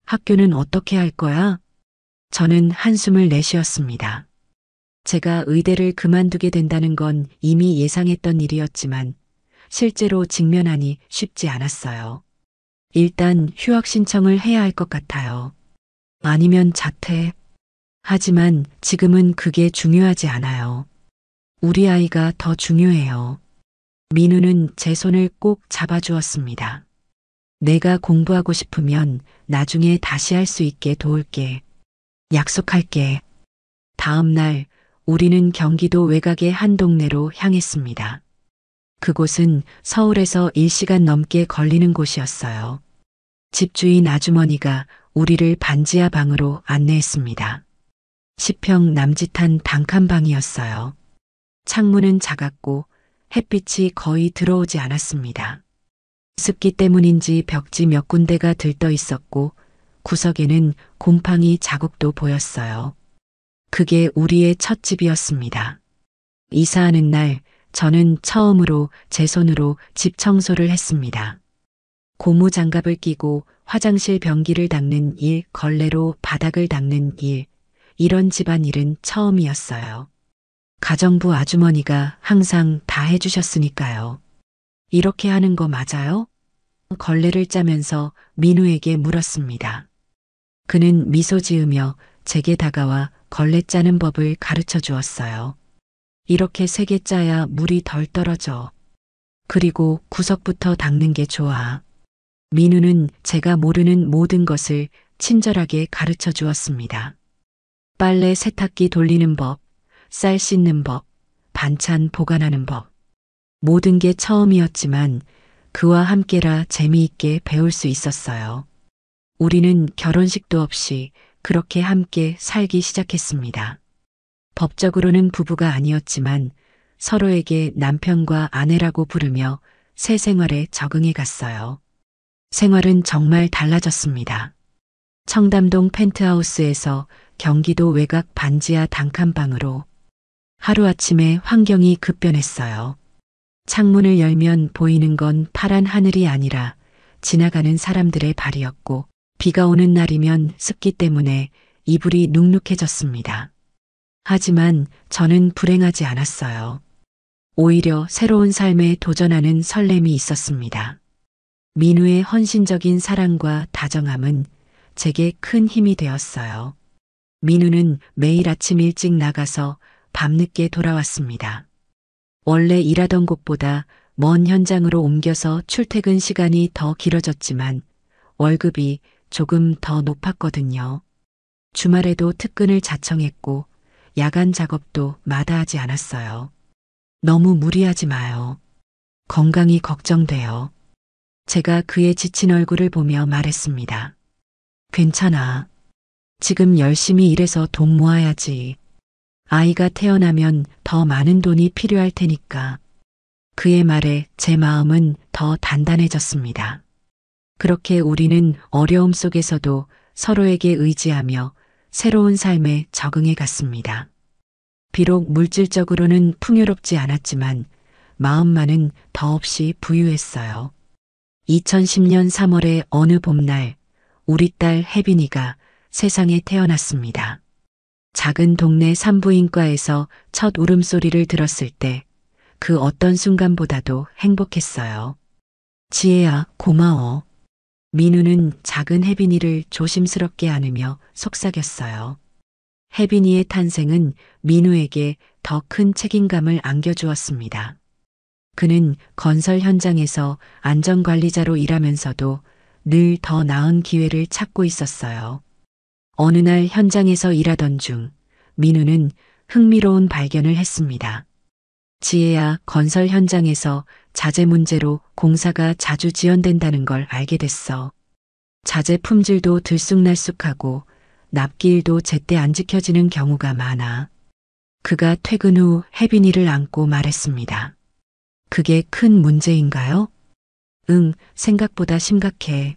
학교는 어떻게 할 거야? 저는 한숨을 내쉬었습니다. 제가 의대를 그만두게 된다는 건 이미 예상했던 일이었지만 실제로 직면하니 쉽지 않았어요. 일단 휴학 신청을 해야 할 것 같아요. 아니면 자퇴. 하지만 지금은 그게 중요하지 않아요. 우리 아이가 더 중요해요. 민우는 제 손을 꼭 잡아주었습니다. 내가 공부하고 싶으면 나중에 다시 할 수 있게 도울게. 약속할게. 다음 날 우리는 경기도 외곽의 한 동네로 향했습니다. 그곳은 서울에서 1시간 넘게 걸리는 곳이었어요. 집주인 아주머니가 우리를 반지하 방으로 안내했습니다. 10평 남짓한 단칸방이었어요. 창문은 작았고 햇빛이 거의 들어오지 않았습니다. 습기 때문인지 벽지 몇 군데가 들떠 있었고 구석에는 곰팡이 자국도 보였어요. 그게 우리의 첫 집이었습니다. 이사하는 날 저는 처음으로 제 손으로 집 청소를 했습니다. 고무 장갑을 끼고 화장실 변기를 닦는 일, 걸레로 바닥을 닦는 일, 이런 집안일은 처음이었어요. 가정부 아주머니가 항상 다 해주셨으니까요. 이렇게 하는 거 맞아요? 걸레를 짜면서 민우에게 물었습니다. 그는 미소 지으며 제게 다가와 걸레 짜는 법을 가르쳐 주었어요. 이렇게 3개 짜야 물이 덜 떨어져. 그리고 구석부터 닦는 게 좋아. 민우는 제가 모르는 모든 것을 친절하게 가르쳐 주었습니다. 빨래 세탁기 돌리는 법, 쌀 씻는 법, 반찬 보관하는 법. 모든 게 처음이었지만 그와 함께라 재미있게 배울 수 있었어요. 우리는 결혼식도 없이 그렇게 함께 살기 시작했습니다. 법적으로는 부부가 아니었지만 서로에게 남편과 아내라고 부르며 새 생활에 적응해 갔어요. 생활은 정말 달라졌습니다. 청담동 펜트하우스에서 경기도 외곽 반지하 단칸방으로 하루아침에 환경이 급변했어요. 창문을 열면 보이는 건 파란 하늘이 아니라 지나가는 사람들의 발이었고 비가 오는 날이면 습기 때문에 이불이 눅눅해졌습니다. 하지만 저는 불행하지 않았어요. 오히려 새로운 삶에 도전하는 설렘이 있었습니다. 민우의 헌신적인 사랑과 다정함은 제게 큰 힘이 되었어요. 민우는 매일 아침 일찍 나가서 밤늦게 돌아왔습니다. 원래 일하던 곳보다 먼 현장으로 옮겨서 출퇴근 시간이 더 길어졌지만 월급이 조금 더 높았거든요. 주말에도 특근을 자청했고 야간 작업도 마다하지 않았어요. 너무 무리하지 마요. 건강이 걱정돼요. 제가 그의 지친 얼굴을 보며 말했습니다. 괜찮아. 지금 열심히 일해서 돈 모아야지. 아이가 태어나면 더 많은 돈이 필요할 테니까. 그의 말에 제 마음은 더 단단해졌습니다. 그렇게 우리는 어려움 속에서도 서로에게 의지하며 새로운 삶에 적응해 갔습니다. 비록 물질적으로는 풍요롭지 않았지만 마음만은 더없이 부유했어요. 2010년 3월의 어느 봄날 우리 딸 혜빈이가 세상에 태어났습니다. 작은 동네 산부인과에서 첫 울음소리를 들었을 때 그 어떤 순간보다도 행복했어요. 지혜야, 고마워. 민우는 작은 혜빈이를 조심스럽게 안으며 속삭였어요. 혜빈이의 탄생은 민우에게 더 큰 책임감을 안겨주었습니다. 그는 건설 현장에서 안전관리자로 일하면서도 늘 더 나은 기회를 찾고 있었어요. 어느 날 현장에서 일하던 중 민우는 흥미로운 발견을 했습니다. 지혜야, 건설 현장에서 자재 문제로 공사가 자주 지연된다는 걸 알게 됐어. 자재 품질도 들쑥날쑥하고 납기일도 제때 안 지켜지는 경우가 많아. 그가 퇴근 후 혜빈이를 안고 말했습니다. 그게 큰 문제인가요? 응, 생각보다 심각해.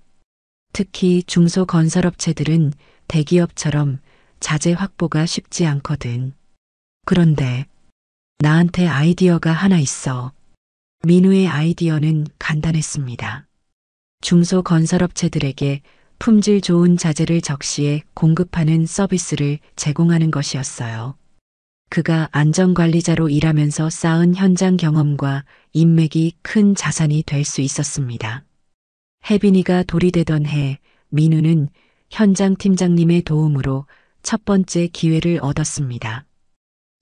특히 중소건설업체들은 대기업처럼 자재 확보가 쉽지 않거든. 그런데 나한테 아이디어가 하나 있어. 민우의 아이디어는 간단했습니다. 중소건설업체들에게 품질 좋은 자재를 적시에 공급하는 서비스를 제공하는 것이었어요. 그가 안전관리자로 일하면서 쌓은 현장 경험과 인맥이 큰 자산이 될 수 있었습니다. 혜빈이가 돌이 되던 해 민우는 현장 팀장님의 도움으로 첫 번째 기회를 얻었습니다.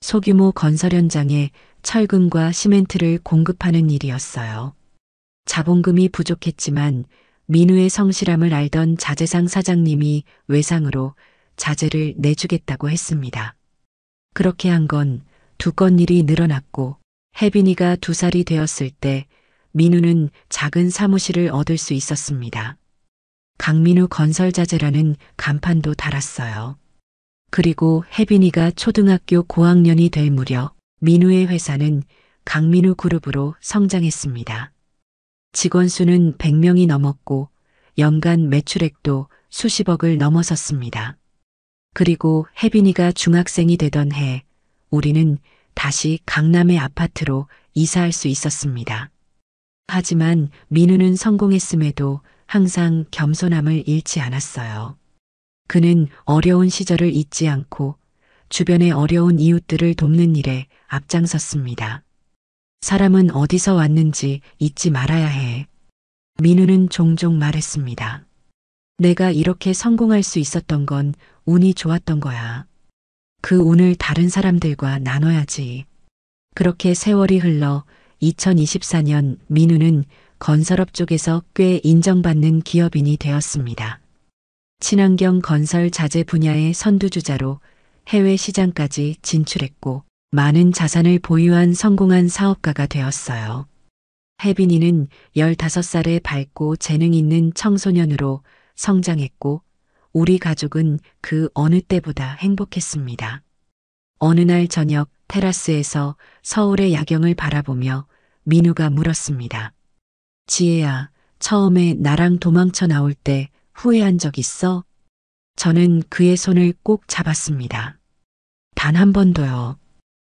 소규모 건설 현장에 철근과 시멘트를 공급하는 일이었어요. 자본금이 부족했지만 민우의 성실함을 알던 자재상 사장님이 외상으로 자재를 내주겠다고 했습니다. 그렇게 한 건 2건 일이 늘어났고 혜빈이가 2살이 되었을 때 민우는 작은 사무실을 얻을 수 있었습니다. 강민우 건설자재라는 간판도 달았어요. 그리고 혜빈이가 초등학교 고학년이 될 무렵 민우의 회사는 강민우 그룹으로 성장했습니다. 직원 수는 100명이 넘었고 연간 매출액도 수십억을 넘어섰습니다. 그리고 혜빈이가 중학생이 되던 해 우리는 다시 강남의 아파트로 이사할 수 있었습니다. 하지만 민우는 성공했음에도 항상 겸손함을 잃지 않았어요. 그는 어려운 시절을 잊지 않고 주변의 어려운 이웃들을 돕는 일에 앞장섰습니다. 사람은 어디서 왔는지 잊지 말아야 해. 민우는 종종 말했습니다. 내가 이렇게 성공할 수 있었던 건 운이 좋았던 거야. 그 운을 다른 사람들과 나눠야지. 그렇게 세월이 흘러 2024년 민우는 건설업 쪽에서 꽤 인정받는 기업인이 되었습니다. 친환경 건설 자재 분야의 선두주자로 해외 시장까지 진출했고 많은 자산을 보유한 성공한 사업가가 되었어요. 혜빈이는 15살에 밝고 재능 있는 청소년으로 성장했고 우리 가족은 그 어느 때보다 행복했습니다. 어느 날 저녁 테라스에서 서울의 야경을 바라보며 민우가 물었습니다. 지혜야, 처음에 나랑 도망쳐 나올 때 후회한 적 있어? 저는 그의 손을 꼭 잡았습니다. 단 한 번도요.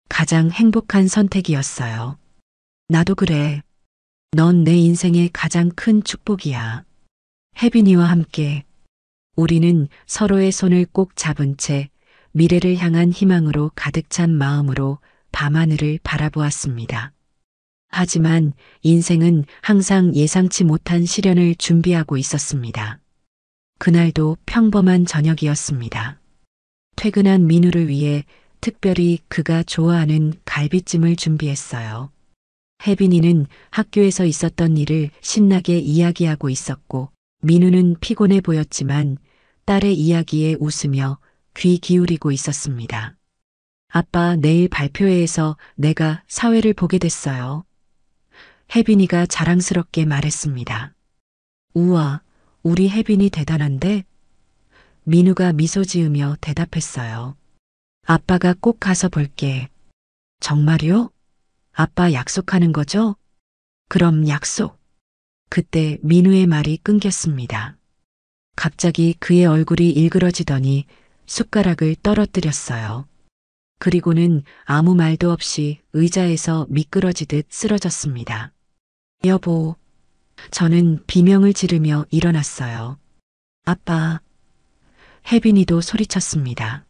가장 행복한 선택이었어요. 나도 그래. 넌 내 인생의 가장 큰 축복이야. 혜빈이와 함께 우리는 서로의 손을 꼭 잡은 채 미래를 향한 희망으로 가득 찬 마음으로 밤하늘을 바라보았습니다. 하지만 인생은 항상 예상치 못한 시련을 준비하고 있었습니다. 그날도 평범한 저녁이었습니다. 퇴근한 민우를 위해 특별히 그가 좋아하는 갈비찜을 준비했어요. 혜빈이는 학교에서 있었던 일을 신나게 이야기하고 있었고 민우는 피곤해 보였지만 딸의 이야기에 웃으며 귀 기울이고 있었습니다. 아빠, 내일 발표회에서 내가 사회를 보게 됐어요. 혜빈이가 자랑스럽게 말했습니다. 우와, 우리 혜빈이 대단한데? 민우가 미소 지으며 대답했어요. 아빠가 꼭 가서 볼게. 정말요? 아빠 약속하는 거죠? 그럼 약속. 그때 민우의 말이 끊겼습니다. 갑자기 그의 얼굴이 일그러지더니 숟가락을 떨어뜨렸어요. 그리고는 아무 말도 없이 의자에서 미끄러지듯 쓰러졌습니다. 여보, 저는 비명을 지르며 일어났어요. 아빠. 혜빈이도 소리쳤습니다.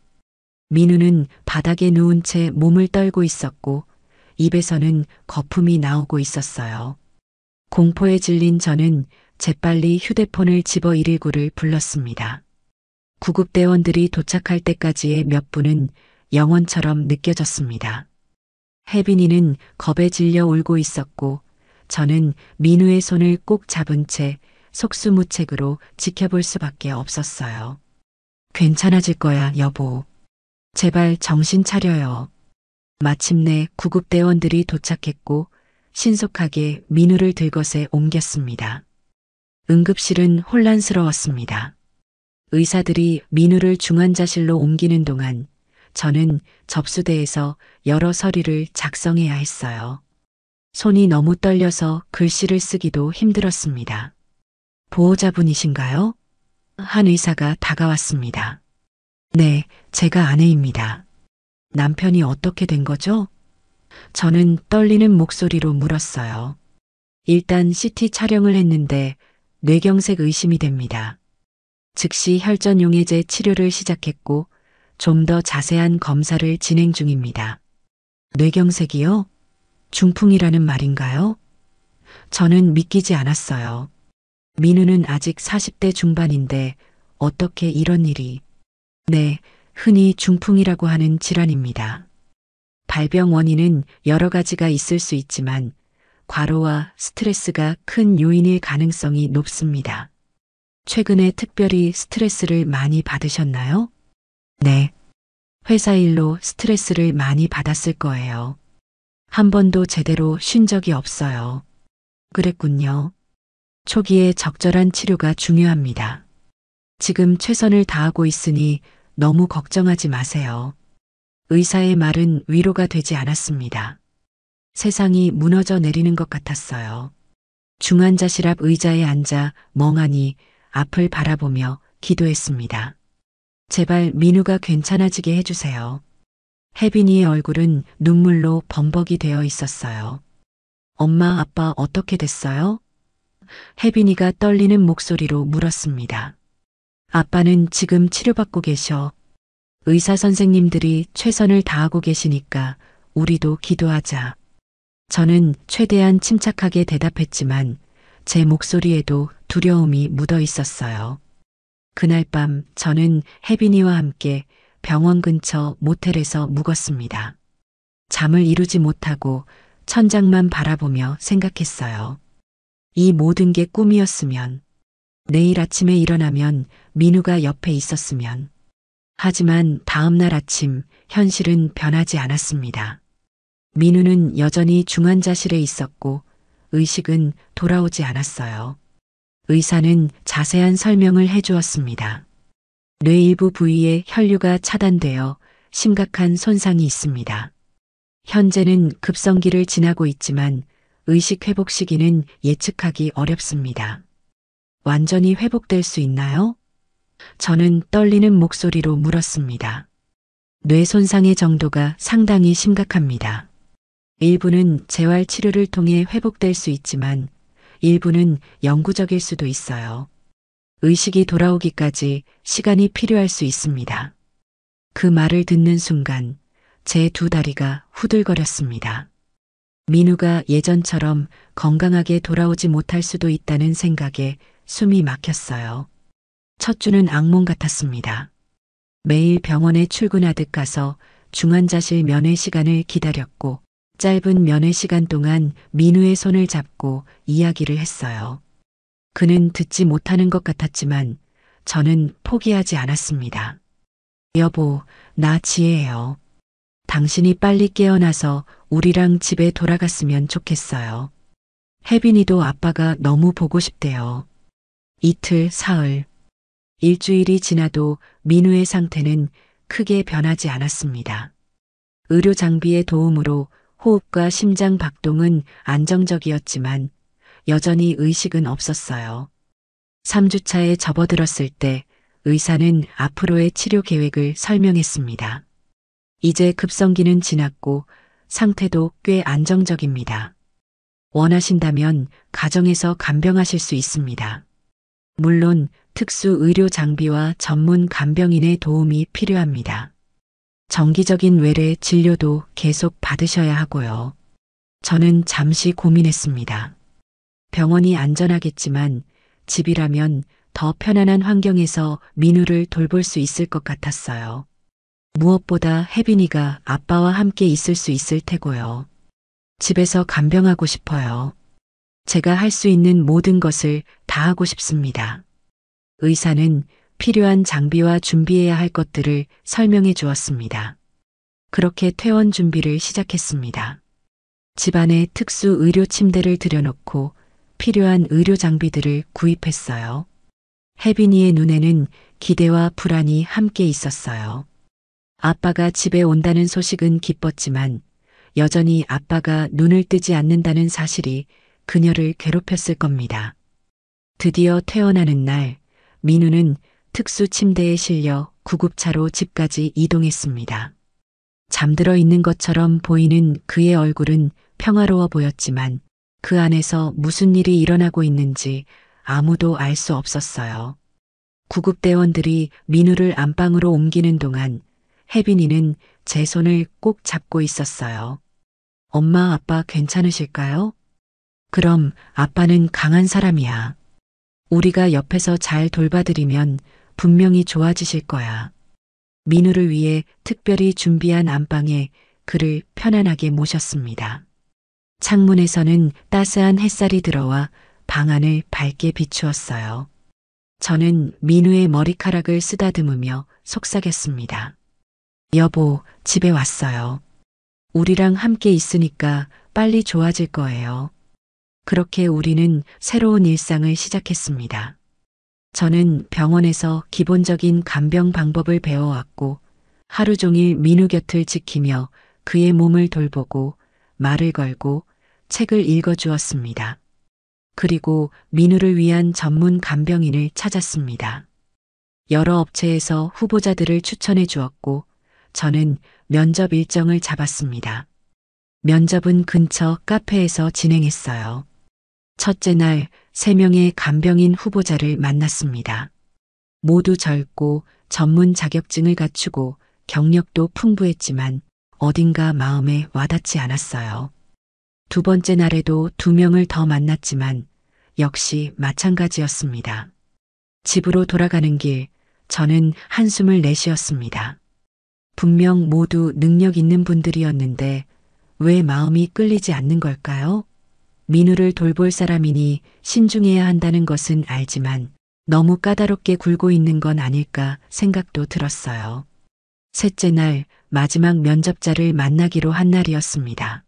민우는 바닥에 누운 채 몸을 떨고 있었고 입에서는 거품이 나오고 있었어요. 공포에 질린 저는 재빨리 휴대폰을 집어 119를 불렀습니다. 구급대원들이 도착할 때까지의 몇 분은 영원처럼 느껴졌습니다. 혜빈이는 겁에 질려 울고 있었고 저는 민우의 손을 꼭 잡은 채 속수무책으로 지켜볼 수밖에 없었어요. 괜찮아질 거야, 여보. 제발 정신 차려요. 마침내 구급대원들이 도착했고 신속하게 민우를 들것에 옮겼습니다. 응급실은 혼란스러웠습니다. 의사들이 민우를 중환자실로 옮기는 동안 저는 접수대에서 여러 서류를 작성해야 했어요. 손이 너무 떨려서 글씨를 쓰기도 힘들었습니다. 보호자분이신가요? 한 의사가 다가왔습니다. 네, 제가 아내입니다. 남편이 어떻게 된 거죠? 저는 떨리는 목소리로 물었어요. 일단 CT 촬영을 했는데 뇌경색 의심이 됩니다. 즉시 혈전용해제 치료를 시작했고 좀 더 자세한 검사를 진행 중입니다. 뇌경색이요? 중풍이라는 말인가요? 저는 믿기지 않았어요. 민우는 아직 40대 중반인데 어떻게 이런 일이. 네, 흔히 중풍이라고 하는 질환입니다. 발병 원인은 여러 가지가 있을 수 있지만 과로와 스트레스가 큰 요인일 가능성이 높습니다. 최근에 특별히 스트레스를 많이 받으셨나요? 네. 회사 일로 스트레스를 많이 받았을 거예요. 한 번도 제대로 쉰 적이 없어요. 그랬군요. 초기에 적절한 치료가 중요합니다. 지금 최선을 다하고 있으니 너무 걱정하지 마세요. 의사의 말은 위로가 되지 않았습니다. 세상이 무너져 내리는 것 같았어요. 중환자실 앞 의자에 앉아 멍하니 앞을 바라보며 기도했습니다. 제발 민우가 괜찮아지게 해주세요. 혜빈이의 얼굴은 눈물로 범벅이 되어 있었어요. 엄마, 아빠 어떻게 됐어요? 혜빈이가 떨리는 목소리로 물었습니다. 아빠는 지금 치료받고 계셔. 의사 선생님들이 최선을 다하고 계시니까 우리도 기도하자. 저는 최대한 침착하게 대답했지만 제 목소리에도 두려움이 묻어 있었어요. 그날 밤 저는 혜빈이와 함께 병원 근처 모텔에서 묵었습니다. 잠을 이루지 못하고 천장만 바라보며 생각했어요. 이 모든 게 꿈이었으면, 내일 아침에 일어나면 민우가 옆에 있었으면. 하지만 다음날 아침 현실은 변하지 않았습니다. 민우는 여전히 중환자실에 있었고 의식은 돌아오지 않았어요. 의사는 자세한 설명을 해주었습니다. 뇌 일부 부위에 혈류가 차단되어 심각한 손상이 있습니다. 현재는 급성기를 지나고 있지만 의식 회복 시기는 예측하기 어렵습니다. 완전히 회복될 수 있나요? 저는 떨리는 목소리로 물었습니다. 뇌 손상의 정도가 상당히 심각합니다. 일부는 재활 치료를 통해 회복될 수 있지만 일부는 영구적일 수도 있어요. 의식이 돌아오기까지 시간이 필요할 수 있습니다. 그 말을 듣는 순간 제 두 다리가 후들거렸습니다. 민우가 예전처럼 건강하게 돌아오지 못할 수도 있다는 생각에 숨이 막혔어요. 첫 주는 악몽 같았습니다. 매일 병원에 출근하듯 가서 중환자실 면회 시간을 기다렸고 짧은 면회 시간 동안 민우의 손을 잡고 이야기를 했어요. 그는 듣지 못하는 것 같았지만 저는 포기하지 않았습니다. 여보, 나 지혜예요. 당신이 빨리 깨어나서 우리랑 집에 돌아갔으면 좋겠어요. 혜빈이도 아빠가 너무 보고 싶대요. 이틀, 사흘, 일주일이 지나도 민우의 상태는 크게 변하지 않았습니다. 의료 장비의 도움으로 호흡과 심장 박동은 안정적이었지만 여전히 의식은 없었어요. 3주차에 접어들었을 때 의사는 앞으로의 치료 계획을 설명했습니다. 이제 급성기는 지났고 상태도 꽤 안정적입니다. 원하신다면 가정에서 간병하실 수 있습니다. 물론 특수 의료 장비와 전문 간병인의 도움이 필요합니다. 정기적인 외래 진료도 계속 받으셔야 하고요. 저는 잠시 고민했습니다. 병원이 안전하겠지만 집이라면 더 편안한 환경에서 민우를 돌볼 수 있을 것 같았어요. 무엇보다 혜빈이가 아빠와 함께 있을 수 있을 테고요. 집에서 간병하고 싶어요. 제가 할 수 있는 모든 것을 다 하고 싶습니다. 의사는 필요한 장비와 준비해야 할 것들을 설명해 주었습니다. 그렇게 퇴원 준비를 시작했습니다. 집안에 특수 의료 침대를 들여놓고 필요한 의료 장비들을 구입했어요. 혜빈이의 눈에는 기대와 불안이 함께 있었어요. 아빠가 집에 온다는 소식은 기뻤지만 여전히 아빠가 눈을 뜨지 않는다는 사실이 그녀를 괴롭혔을 겁니다. 드디어 퇴원하는 날, 민우는 특수 침대에 실려 구급차로 집까지 이동했습니다. 잠들어 있는 것처럼 보이는 그의 얼굴은 평화로워 보였지만 그 안에서 무슨 일이 일어나고 있는지 아무도 알 수 없었어요. 구급대원들이 민우를 안방으로 옮기는 동안 혜빈이는 제 손을 꼭 잡고 있었어요. 엄마, 아빠 괜찮으실까요? 그럼 아빠는 강한 사람이야. 우리가 옆에서 잘 돌봐드리면 분명히 좋아지실 거야. 민우를 위해 특별히 준비한 안방에 그를 편안하게 모셨습니다. 창문에서는 따스한 햇살이 들어와 방 안을 밝게 비추었어요. 저는 민우의 머리카락을 쓰다듬으며 속삭였습니다. 여보, 집에 왔어요. 우리랑 함께 있으니까 빨리 좋아질 거예요. 그렇게 우리는 새로운 일상을 시작했습니다. 저는 병원에서 기본적인 간병 방법을 배워왔고 하루 종일 민우 곁을 지키며 그의 몸을 돌보고 말을 걸고 책을 읽어주었습니다. 그리고 민우를 위한 전문 간병인을 찾았습니다. 여러 업체에서 후보자들을 추천해 주었고 저는 면접 일정을 잡았습니다. 면접은 근처 카페에서 진행했어요. 첫째 날 3명의 간병인 후보자를 만났습니다. 모두 젊고 전문 자격증을 갖추고 경력도 풍부했지만 어딘가 마음에 와닿지 않았어요. 두 번째 날에도 2명을 더 만났지만 역시 마찬가지였습니다. 집으로 돌아가는 길, 저는 한숨을 내쉬었습니다. 분명 모두 능력 있는 분들이었는데 왜 마음이 끌리지 않는 걸까요? 민우를 돌볼 사람이니 신중해야 한다는 것은 알지만 너무 까다롭게 굴고 있는 건 아닐까 생각도 들었어요. 셋째 날 마지막 면접자를 만나기로 한 날이었습니다.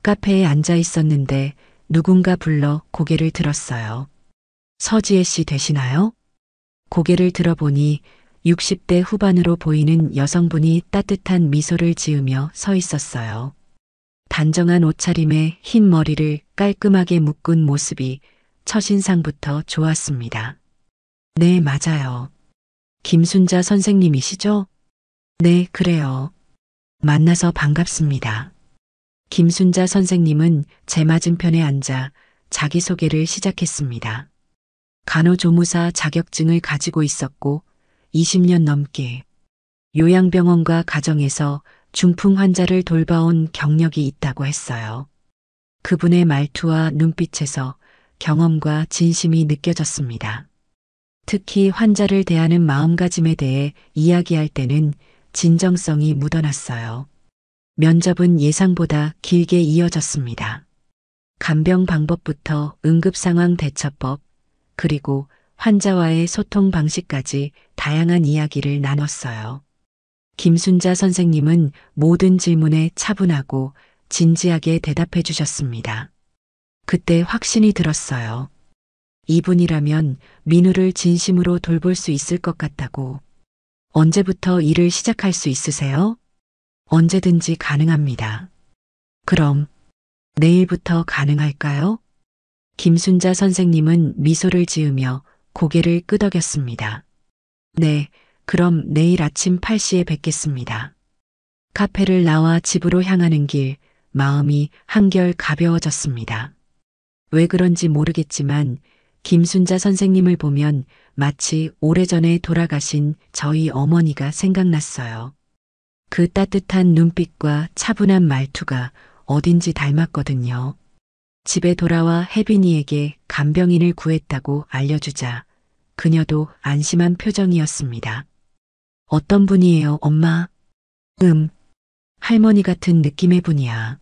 카페에 앉아 있었는데 누군가 불러 고개를 들었어요. 서지혜 씨 되시나요? 고개를 들어보니 60대 후반으로 보이는 여성분이 따뜻한 미소를 지으며 서 있었어요. 단정한 옷차림에 흰 머리를 깔끔하게 묶은 모습이 첫인상부터 좋았습니다. 네, 맞아요. 김순자 선생님이시죠? 네, 그래요. 만나서 반갑습니다. 김순자 선생님은 제 맞은편에 앉아 자기소개를 시작했습니다. 간호조무사 자격증을 가지고 있었고 20년 넘게 요양병원과 가정에서 중풍 환자를 돌봐온 경력이 있다고 했어요. 그분의 말투와 눈빛에서 경험과 진심이 느껴졌습니다. 특히 환자를 대하는 마음가짐에 대해 이야기할 때는 진정성이 묻어났어요. 면접은 예상보다 길게 이어졌습니다. 간병 방법부터 응급상황 대처법, 그리고 환자와의 소통 방식까지 다양한 이야기를 나눴어요. 김순자 선생님은 모든 질문에 차분하고 진지하게 대답해 주셨습니다. 그때 확신이 들었어요. 이분이라면 민우를 진심으로 돌볼 수 있을 것 같다고. 언제부터 일을 시작할 수 있으세요? 언제든지 가능합니다. 그럼 내일부터 가능할까요? 김순자 선생님은 미소를 지으며 고개를 끄덕였습니다. 네, 그럼 내일 아침 8시에 뵙겠습니다. 카페를 나와 집으로 향하는 길, 마음이 한결 가벼워졌습니다. 왜 그런지 모르겠지만 김순자 선생님을 보면 마치 오래전에 돌아가신 저희 어머니가 생각났어요. 그 따뜻한 눈빛과 차분한 말투가 어딘지 닮았거든요. 집에 돌아와 혜빈이에게 간병인을 구했다고 알려주자 그녀도 안심한 표정이었습니다. 어떤 분이에요, 엄마? 할머니 같은 느낌의 분이야.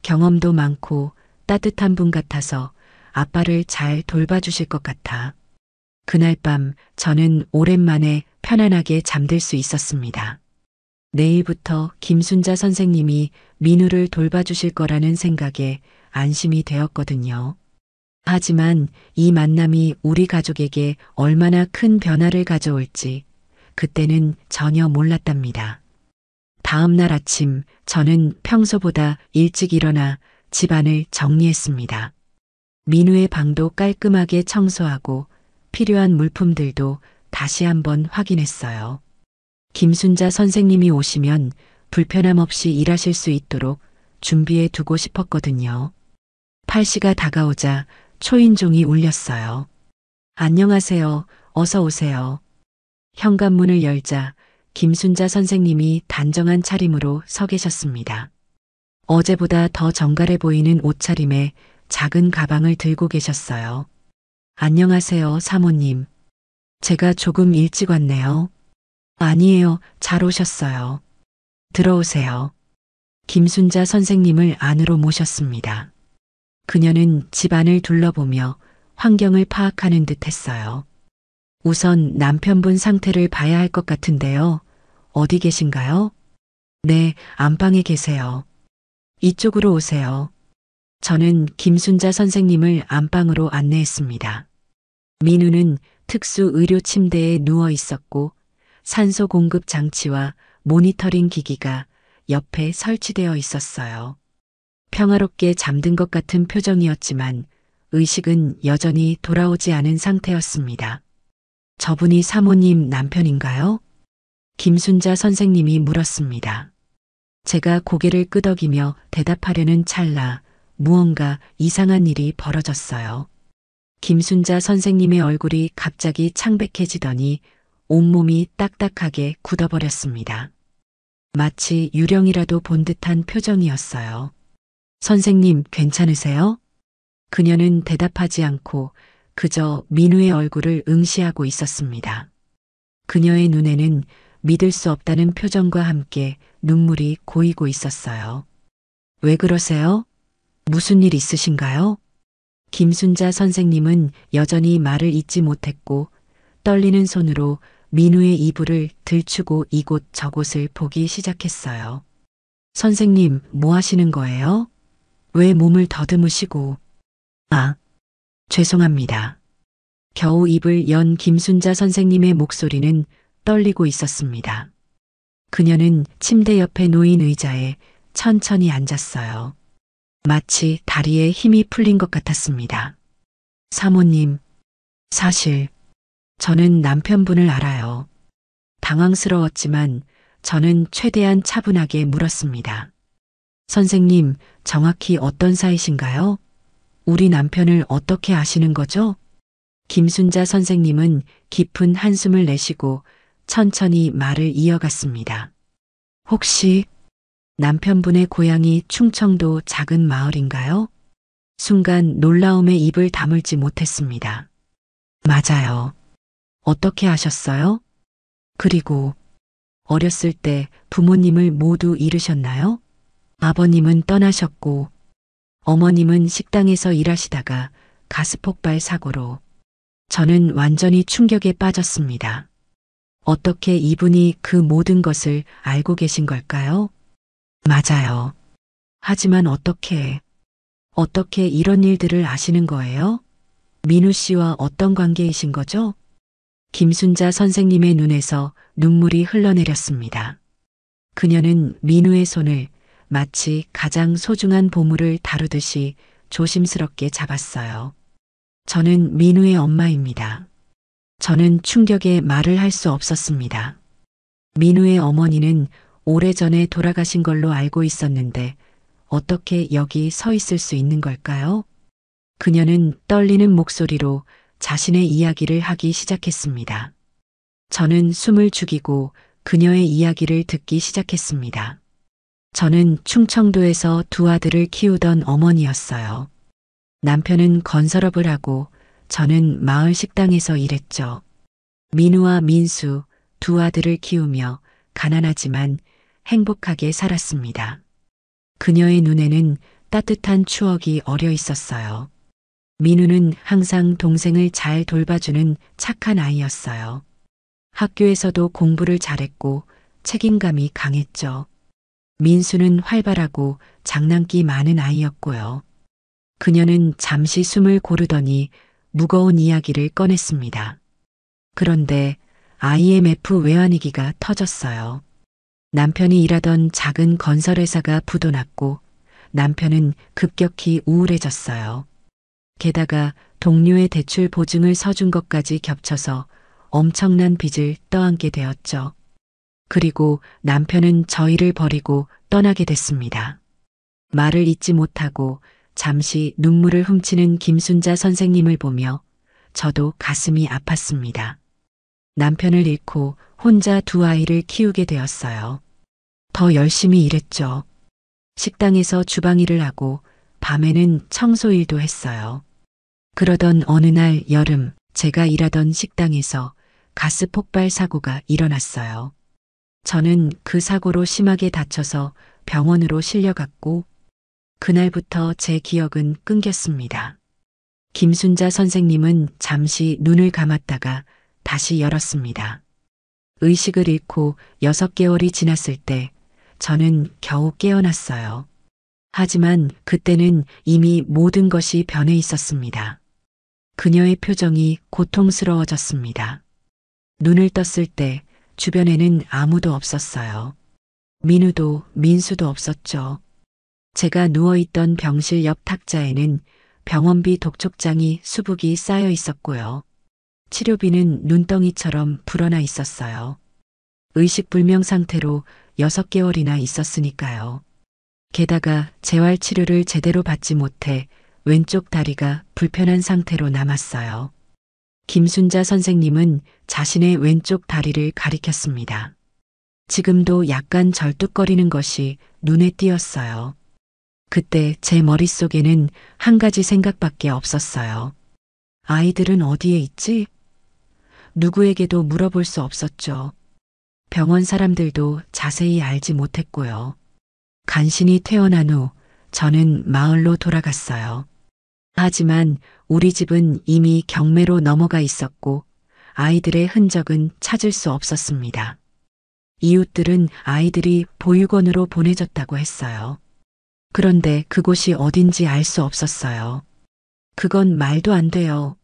경험도 많고 따뜻한 분 같아서 아빠를 잘 돌봐주실 것 같아. 그날 밤 저는 오랜만에 편안하게 잠들 수 있었습니다. 내일부터 김순자 선생님이 민우를 돌봐주실 거라는 생각에 안심이 되었거든요. 하지만 이 만남이 우리 가족에게 얼마나 큰 변화를 가져올지 그때는 전혀 몰랐답니다. 다음 날 아침 저는 평소보다 일찍 일어나 집안을 정리했습니다. 민우의 방도 깔끔하게 청소하고 필요한 물품들도 다시 한번 확인했어요. 김순자 선생님이 오시면 불편함 없이 일하실 수 있도록 준비해 두고 싶었거든요. 8시가 다가오자 초인종이 울렸어요. 안녕하세요. 어서 오세요. 현관문을 열자 김순자 선생님이 단정한 차림으로 서 계셨습니다. 어제보다 더 정갈해 보이는 옷차림에 작은 가방을 들고 계셨어요. 안녕하세요, 사모님. 제가 조금 일찍 왔네요. 아니에요, 잘 오셨어요. 들어오세요. 김순자 선생님을 안으로 모셨습니다. 그녀는 집안을 둘러보며 환경을 파악하는 듯 했어요. 우선 남편분 상태를 봐야 할 것 같은데요. 어디 계신가요? 네, 안방에 계세요. 이쪽으로 오세요. 저는 김순자 선생님을 안방으로 안내했습니다. 민우는 특수 의료 침대에 누워 있었고 산소 공급 장치와 모니터링 기기가 옆에 설치되어 있었어요. 평화롭게 잠든 것 같은 표정이었지만 의식은 여전히 돌아오지 않은 상태였습니다. 저분이 사모님 남편인가요? 김순자 선생님이 물었습니다. 제가 고개를 끄덕이며 대답하려는 찰나 무언가 이상한 일이 벌어졌어요. 김순자 선생님의 얼굴이 갑자기 창백해지더니 온몸이 딱딱하게 굳어버렸습니다. 마치 유령이라도 본 듯한 표정이었어요. 선생님, 괜찮으세요? 그녀는 대답하지 않고 그저 민우의 얼굴을 응시하고 있었습니다. 그녀의 눈에는 믿을 수 없다는 표정과 함께 눈물이 고이고 있었어요. 왜 그러세요? 무슨 일 있으신가요? 김순자 선생님은 여전히 말을 잇지 못했고 떨리는 손으로 민우의 이불을 들추고 이곳 저곳을 보기 시작했어요. 선생님, 뭐 하시는 거예요? 왜 몸을 더듬으시고? 아, 죄송합니다. 겨우 입을 연 김순자 선생님의 목소리는 떨리고 있었습니다. 그녀는 침대 옆에 놓인 의자에 천천히 앉았어요. 마치 다리에 힘이 풀린 것 같았습니다. 사모님, 사실 저는 남편분을 알아요. 당황스러웠지만 저는 최대한 차분하게 물었습니다. 선생님, 정확히 어떤 사이신가요? 우리 남편을 어떻게 아시는 거죠? 김순자 선생님은 깊은 한숨을 내쉬고 천천히 말을 이어갔습니다. 혹시 남편분의 고향이 충청도 작은 마을인가요? 순간 놀라움에 입을 다물지 못했습니다. 맞아요. 어떻게 아셨어요? 그리고 어렸을 때 부모님을 모두 잃으셨나요? 아버님은 떠나셨고 어머님은 식당에서 일하시다가 가스폭발 사고로. 저는 완전히 충격에 빠졌습니다. 어떻게 이분이 그 모든 것을 알고 계신 걸까요? 맞아요. 하지만 어떻게 이런 일들을 아시는 거예요? 민우 씨와 어떤 관계이신 거죠? 김순자 선생님의 눈에서 눈물이 흘러내렸습니다. 그녀는 민우의 손을 마치 가장 소중한 보물을 다루듯이 조심스럽게 잡았어요. 저는 민우의 엄마입니다. 저는 충격에 말을 할 수 없었습니다. 민우의 어머니는 오래전에 돌아가신 걸로 알고 있었는데 어떻게 여기 서 있을 수 있는 걸까요? 그녀는 떨리는 목소리로 자신의 이야기를 하기 시작했습니다. 저는 숨을 죽이고 그녀의 이야기를 듣기 시작했습니다. 저는 충청도에서 두 아들을 키우던 어머니였어요. 남편은 건설업을 하고 저는 마을 식당에서 일했죠. 민우와 민수 두 아들을 키우며 가난하지만 행복하게 살았습니다. 그녀의 눈에는 따뜻한 추억이 어려 있었어요. 민우는 항상 동생을 잘 돌봐주는 착한 아이였어요. 학교에서도 공부를 잘했고 책임감이 강했죠. 민수는 활발하고 장난기 많은 아이였고요. 그녀는 잠시 숨을 고르더니 무거운 이야기를 꺼냈습니다. 그런데 IMF 외환위기가 터졌어요. 남편이 일하던 작은 건설회사가 부도났고 남편은 급격히 우울해졌어요. 게다가 동료의 대출 보증을 서준 것까지 겹쳐서 엄청난 빚을 떠안게 되었죠. 그리고 남편은 저희를 버리고 떠나게 됐습니다. 말을 잇지 못하고 잠시 눈물을 훔치는 김순자 선생님을 보며 저도 가슴이 아팠습니다. 남편을 잃고 혼자 두 아이를 키우게 되었어요. 더 열심히 일했죠. 식당에서 주방 일을 하고 밤에는 청소 일도 했어요. 그러던 어느 날 여름 제가 일하던 식당에서 가스 폭발 사고가 일어났어요. 저는 그 사고로 심하게 다쳐서 병원으로 실려갔고 그날부터 제 기억은 끊겼습니다. 김순자 선생님은 잠시 눈을 감았다가 다시 열었습니다. 의식을 잃고 6개월이 지났을 때 저는 겨우 깨어났어요. 하지만 그때는 이미 모든 것이 변해 있었습니다. 그녀의 표정이 고통스러워졌습니다. 눈을 떴을 때 주변에는 아무도 없었어요. 민우도 민수도 없었죠. 제가 누워있던 병실 옆 탁자에는 병원비 독촉장이 수북이 쌓여 있었고요. 치료비는 눈덩이처럼 불어나 있었어요. 의식불명 상태로 6개월이나 있었으니까요. 게다가 재활치료를 제대로 받지 못해 왼쪽 다리가 불편한 상태로 남았어요. 김순자 선생님은 자신의 왼쪽 다리를 가리켰습니다. 지금도 약간 절뚝거리는 것이 눈에 띄었어요. 그때 제 머릿속에는 한 가지 생각밖에 없었어요. 아이들은 어디에 있지? 누구에게도 물어볼 수 없었죠. 병원 사람들도 자세히 알지 못했고요. 간신히 퇴원한 후 저는 마을로 돌아갔어요. 하지만 우리 집은 이미 경매로 넘어가 있었고 아이들의 흔적은 찾을 수 없었습니다. 이웃들은 아이들이 보육원으로 보내졌다고 했어요. 그런데 그곳이 어딘지 알 수 없었어요. 그건 말도 안 돼요.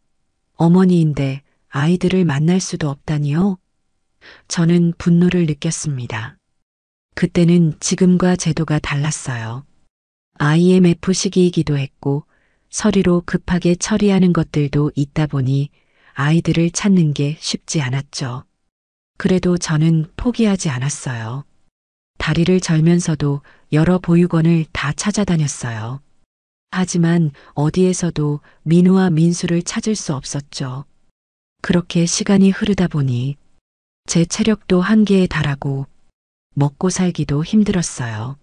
어머니인데 아이들을 만날 수도 없다니요? 저는 분노를 느꼈습니다. 그때는 지금과 제도가 달랐어요. IMF 시기이기도 했고 서류로 급하게 처리하는 것들도 있다 보니 아이들을 찾는 게 쉽지 않았죠. 그래도 저는 포기하지 않았어요. 다리를 절면서도 여러 보육원을 다 찾아다녔어요. 하지만 어디에서도 민우와 민수를 찾을 수 없었죠. 그렇게 시간이 흐르다 보니 제 체력도 한계에 달하고 먹고 살기도 힘들었어요.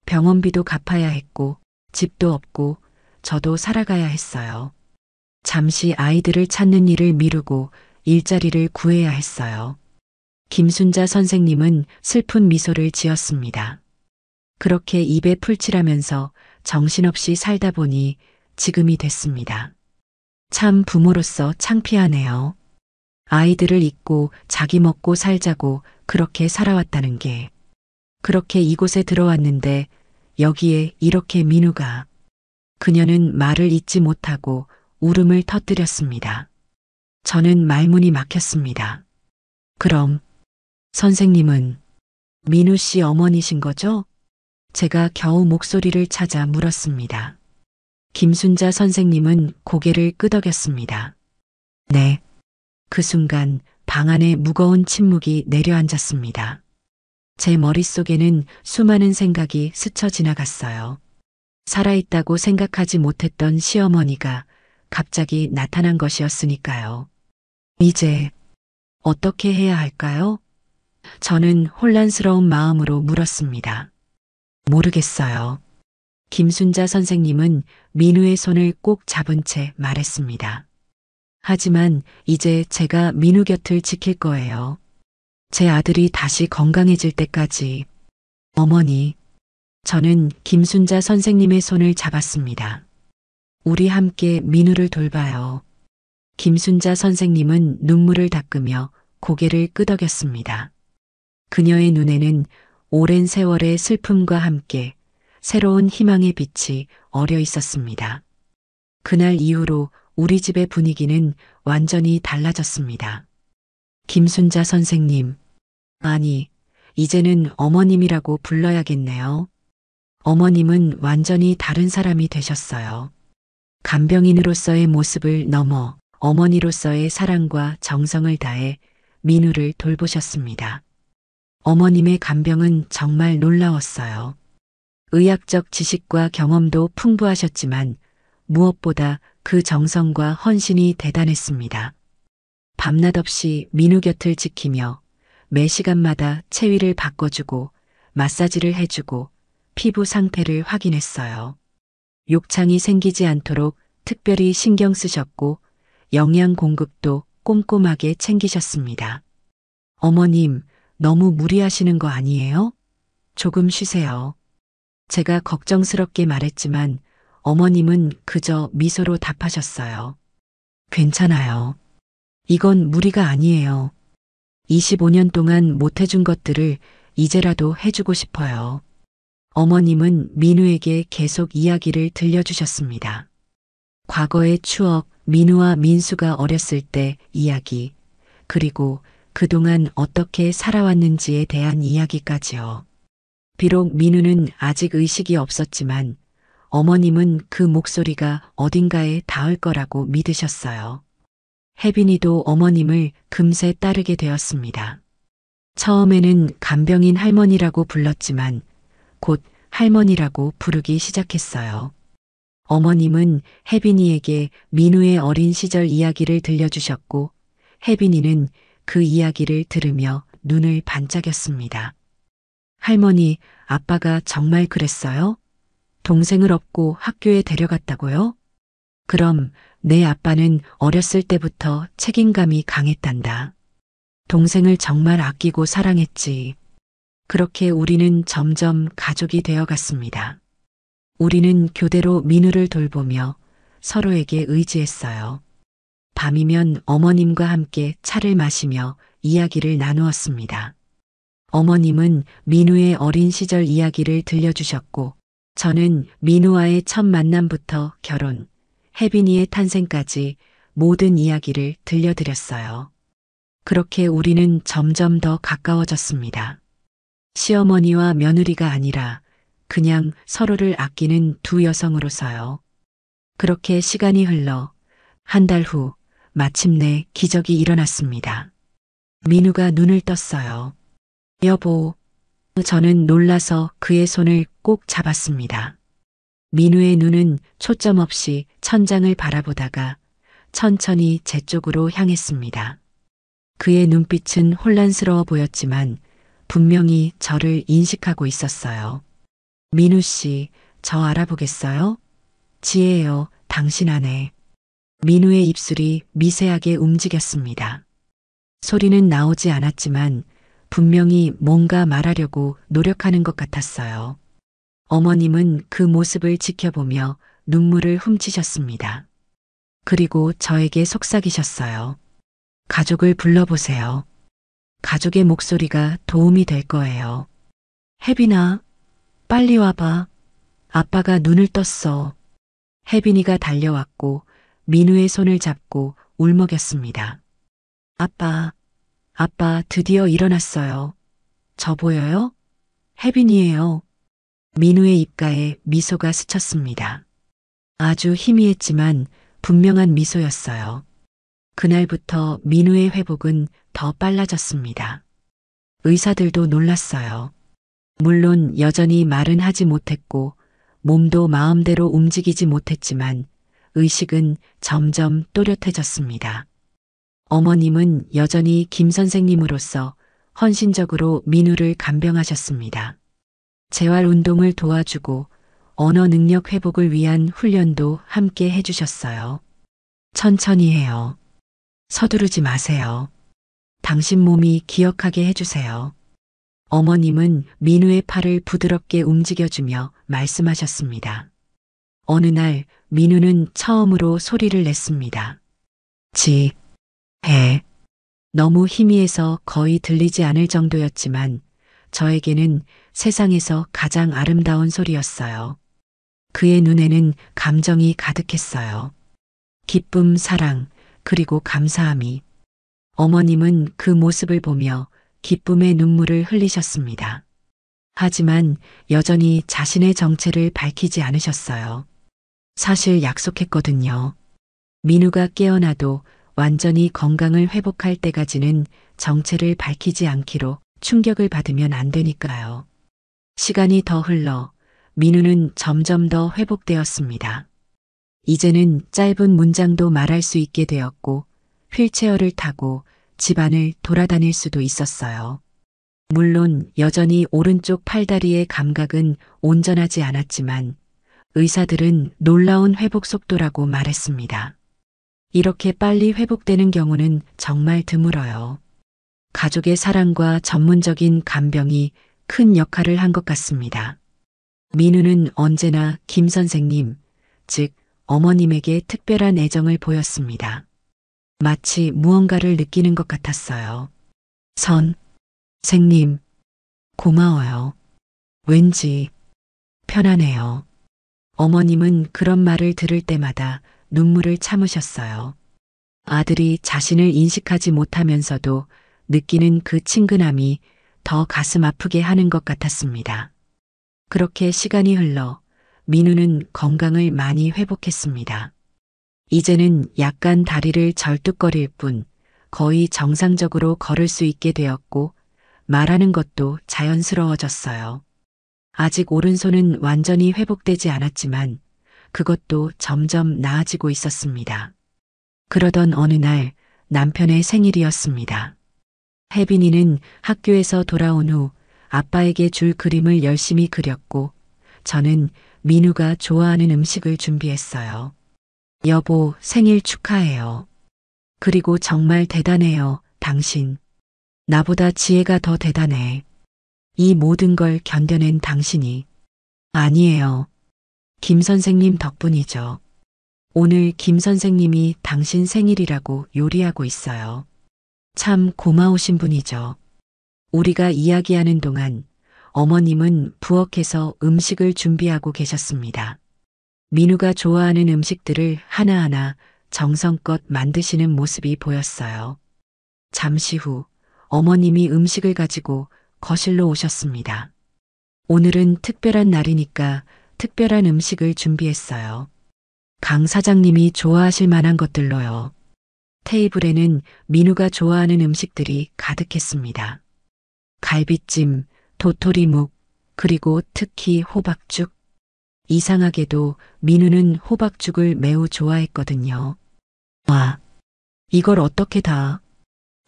병원비도 갚아야 했고 집도 없고 저도 살아가야 했어요. 잠시 아이들을 찾는 일을 미루고 일자리를 구해야 했어요. 김순자 선생님은 슬픈 미소를 지었습니다. 그렇게 입에 풀칠하면서 정신없이 살다 보니 지금이 됐습니다. 참 부모로서 창피하네요. 아이들을 잊고 자기 먹고 살자고 그렇게 살아왔다는 게. 그렇게 이곳에 들어왔는데 여기에 이렇게 민우가. 그녀는 말을 잇지 못하고 울음을 터뜨렸습니다. 저는 말문이 막혔습니다. 그럼 선생님은 민우 씨 어머니신 거죠? 제가 겨우 목소리를 찾아 물었습니다. 김순자 선생님은 고개를 끄덕였습니다. 네. 그 순간 방 안에 무거운 침묵이 내려앉았습니다. 제 머릿속에는 수많은 생각이 스쳐 지나갔어요. 살아있다고 생각하지 못했던 시어머니가 갑자기 나타난 것이었으니까요. 이제 어떻게 해야 할까요? 저는 혼란스러운 마음으로 물었습니다. 모르겠어요. 김순자 선생님은 민우의 손을 꼭 잡은 채 말했습니다. 하지만 이제 제가 민우 곁을 지킬 거예요. 제 아들이 다시 건강해질 때까지. 어머니, 저는 김순자 선생님의 손을 잡았습니다. 우리 함께 민우를 돌봐요. 김순자 선생님은 눈물을 닦으며 고개를 끄덕였습니다. 그녀의 눈에는 오랜 세월의 슬픔과 함께 새로운 희망의 빛이 어려 있었습니다. 그날 이후로 우리 집의 분위기는 완전히 달라졌습니다. 김순자 선생님, 아니, 이제는 어머님이라고 불러야겠네요. 어머님은 완전히 다른 사람이 되셨어요. 간병인으로서의 모습을 넘어 어머니로서의 사랑과 정성을 다해 민우를 돌보셨습니다. 어머님의 간병은 정말 놀라웠어요. 의학적 지식과 경험도 풍부하셨지만 무엇보다 그 정성과 헌신이 대단했습니다. 밤낮 없이 민우 곁을 지키며 매 시간마다 체위를 바꿔주고 마사지를 해주고 피부 상태를 확인했어요. 욕창이 생기지 않도록 특별히 신경 쓰셨고 영양 공급도 꼼꼼하게 챙기셨습니다. 어머님, 너무 무리하시는 거 아니에요? 조금 쉬세요. 제가 걱정스럽게 말했지만 어머님은 그저 미소로 답하셨어요. 괜찮아요. 이건 무리가 아니에요. 25년 동안 못해준 것들을 이제라도 해주고 싶어요. 어머님은 민우에게 계속 이야기를 들려주셨습니다. 과거의 추억, 민우와 민수가 어렸을 때 이야기, 그리고 그동안 어떻게 살아왔는지에 대한 이야기까지요. 비록 민우는 아직 의식이 없었지만 어머님은 그 목소리가 어딘가에 닿을 거라고 믿으셨어요. 혜빈이도 어머님을 금세 따르게 되었습니다. 처음에는 간병인 할머니라고 불렀지만 곧 할머니라고 부르기 시작했어요. 어머님은 혜빈이에게 민우의 어린 시절 이야기를 들려주셨고 혜빈이는 그 이야기를 들으며 눈을 반짝였습니다. 할머니, 아빠가 정말 그랬어요? 동생을 업고 학교에 데려갔다고요? 그럼 내 아빠는 어렸을 때부터 책임감이 강했단다. 동생을 정말 아끼고 사랑했지. 그렇게 우리는 점점 가족이 되어 갔습니다. 우리는 교대로 민우를 돌보며 서로에게 의지했어요. 밤이면 어머님과 함께 차를 마시며 이야기를 나누었습니다. 어머님은 민우의 어린 시절 이야기를 들려주셨고, 저는 민우와의 첫 만남부터 결혼, 혜빈이의 탄생까지 모든 이야기를 들려드렸어요. 그렇게 우리는 점점 더 가까워졌습니다. 시어머니와 며느리가 아니라 그냥 서로를 아끼는 두 여성으로서요. 그렇게 시간이 흘러 한 달 후 마침내 기적이 일어났습니다. 민우가 눈을 떴어요. 여보. 저는 놀라서 그의 손을 꼭 잡았습니다. 민우의 눈은 초점 없이 천장을 바라보다가 천천히 제 쪽으로 향했습니다. 그의 눈빛은 혼란스러워 보였지만 분명히 저를 인식하고 있었어요. 민우 씨, 저 알아보겠어요? 지혜요, 당신 아내. 민우의 입술이 미세하게 움직였습니다. 소리는 나오지 않았지만 분명히 뭔가 말하려고 노력하는 것 같았어요. 어머님은 그 모습을 지켜보며 눈물을 훔치셨습니다. 그리고 저에게 속삭이셨어요. 가족을 불러보세요. 가족의 목소리가 도움이 될 거예요. 혜빈아, 빨리 와봐. 아빠가 눈을 떴어. 혜빈이가 달려왔고 민우의 손을 잡고 울먹였습니다. 아빠 드디어 일어났어요. 저 보여요? 혜빈이에요. 민우의 입가에 미소가 스쳤습니다. 아주 희미했지만 분명한 미소였어요. 그날부터 민우의 회복은 더 빨라졌습니다. 의사들도 놀랐어요. 물론 여전히 말은 하지 못했고 몸도 마음대로 움직이지 못했지만 의식은 점점 또렷해졌습니다. 어머님은 여전히 김 선생님으로서 헌신적으로 민우를 간병하셨습니다. 재활 운동을 도와주고 언어 능력 회복을 위한 훈련도 함께 해주셨어요. 천천히 해요. 서두르지 마세요. 당신 몸이 기억하게 해주세요. 어머님은 민우의 팔을 부드럽게 움직여주며 말씀하셨습니다. 어느 날 민우는 처음으로 소리를 냈습니다. 해. 너무 희미해서 거의 들리지 않을 정도였지만 저에게는 세상에서 가장 아름다운 소리였어요. 그의 눈에는 감정이 가득했어요. 기쁨, 사랑, 그리고 감사함이. 어머님은 그 모습을 보며 기쁨의 눈물을 흘리셨습니다. 하지만 여전히 자신의 정체를 밝히지 않으셨어요. 사실 약속했거든요. 민우가 깨어나도 완전히 건강을 회복할 때까지는 정체를 밝히지 않기로 충격을 받으면 안 되니까요. 시간이 더 흘러 민우는 점점 더 회복되었습니다. 이제는 짧은 문장도 말할 수 있게 되었고 휠체어를 타고 집안을 돌아다닐 수도 있었어요. 물론 여전히 오른쪽 팔다리의 감각은 온전하지 않았지만 의사들은 놀라운 회복 속도라고 말했습니다. 이렇게 빨리 회복되는 경우는 정말 드물어요. 가족의 사랑과 전문적인 간병이 큰 역할을 한 것 같습니다. 민우는 언제나 김 선생님, 즉 어머님에게 특별한 애정을 보였습니다. 마치 무언가를 느끼는 것 같았어요. 선생님, 고마워요. 왠지 편안해요. 어머님은 그런 말을 들을 때마다 눈물을 참으셨어요. 아들이 자신을 인식하지 못하면서도 느끼는 그 친근함이 더 가슴 아프게 하는 것 같았습니다. 그렇게 시간이 흘러 민우는 건강을 많이 회복했습니다. 이제는 약간 다리를 절뚝거릴 뿐 거의 정상적으로 걸을 수 있게 되었고 말하는 것도 자연스러워졌어요. 아직 오른손은 완전히 회복되지 않았지만 그것도 점점 나아지고 있었습니다. 그러던 어느 날 남편의 생일이었습니다. 혜빈이는 학교에서 돌아온 후 아빠에게 줄 그림을 열심히 그렸고 저는 민우가 좋아하는 음식을 준비했어요. 여보, 생일 축하해요. 그리고 정말 대단해요, 당신. 나보다 지혜가 더 대단해. 이 모든 걸 견뎌낸 당신이. 아니에요. 김 선생님 덕분이죠. 오늘 김 선생님이 당신 생일이라고 요리하고 있어요. 참 고마우신 분이죠. 우리가 이야기하는 동안 어머님은 부엌에서 음식을 준비하고 계셨습니다. 민우가 좋아하는 음식들을 하나하나 정성껏 만드시는 모습이 보였어요. 잠시 후 어머님이 음식을 가지고 거실로 오셨습니다. 오늘은 특별한 날이니까 특별한 음식을 준비했어요. 강 사장님이 좋아하실 만한 것들로요. 테이블에는 민우가 좋아하는 음식들이 가득했습니다. 갈비찜, 도토리묵, 그리고 특히 호박죽. 이상하게도 민우는 호박죽을 매우 좋아했거든요. 와, 이걸 어떻게 다?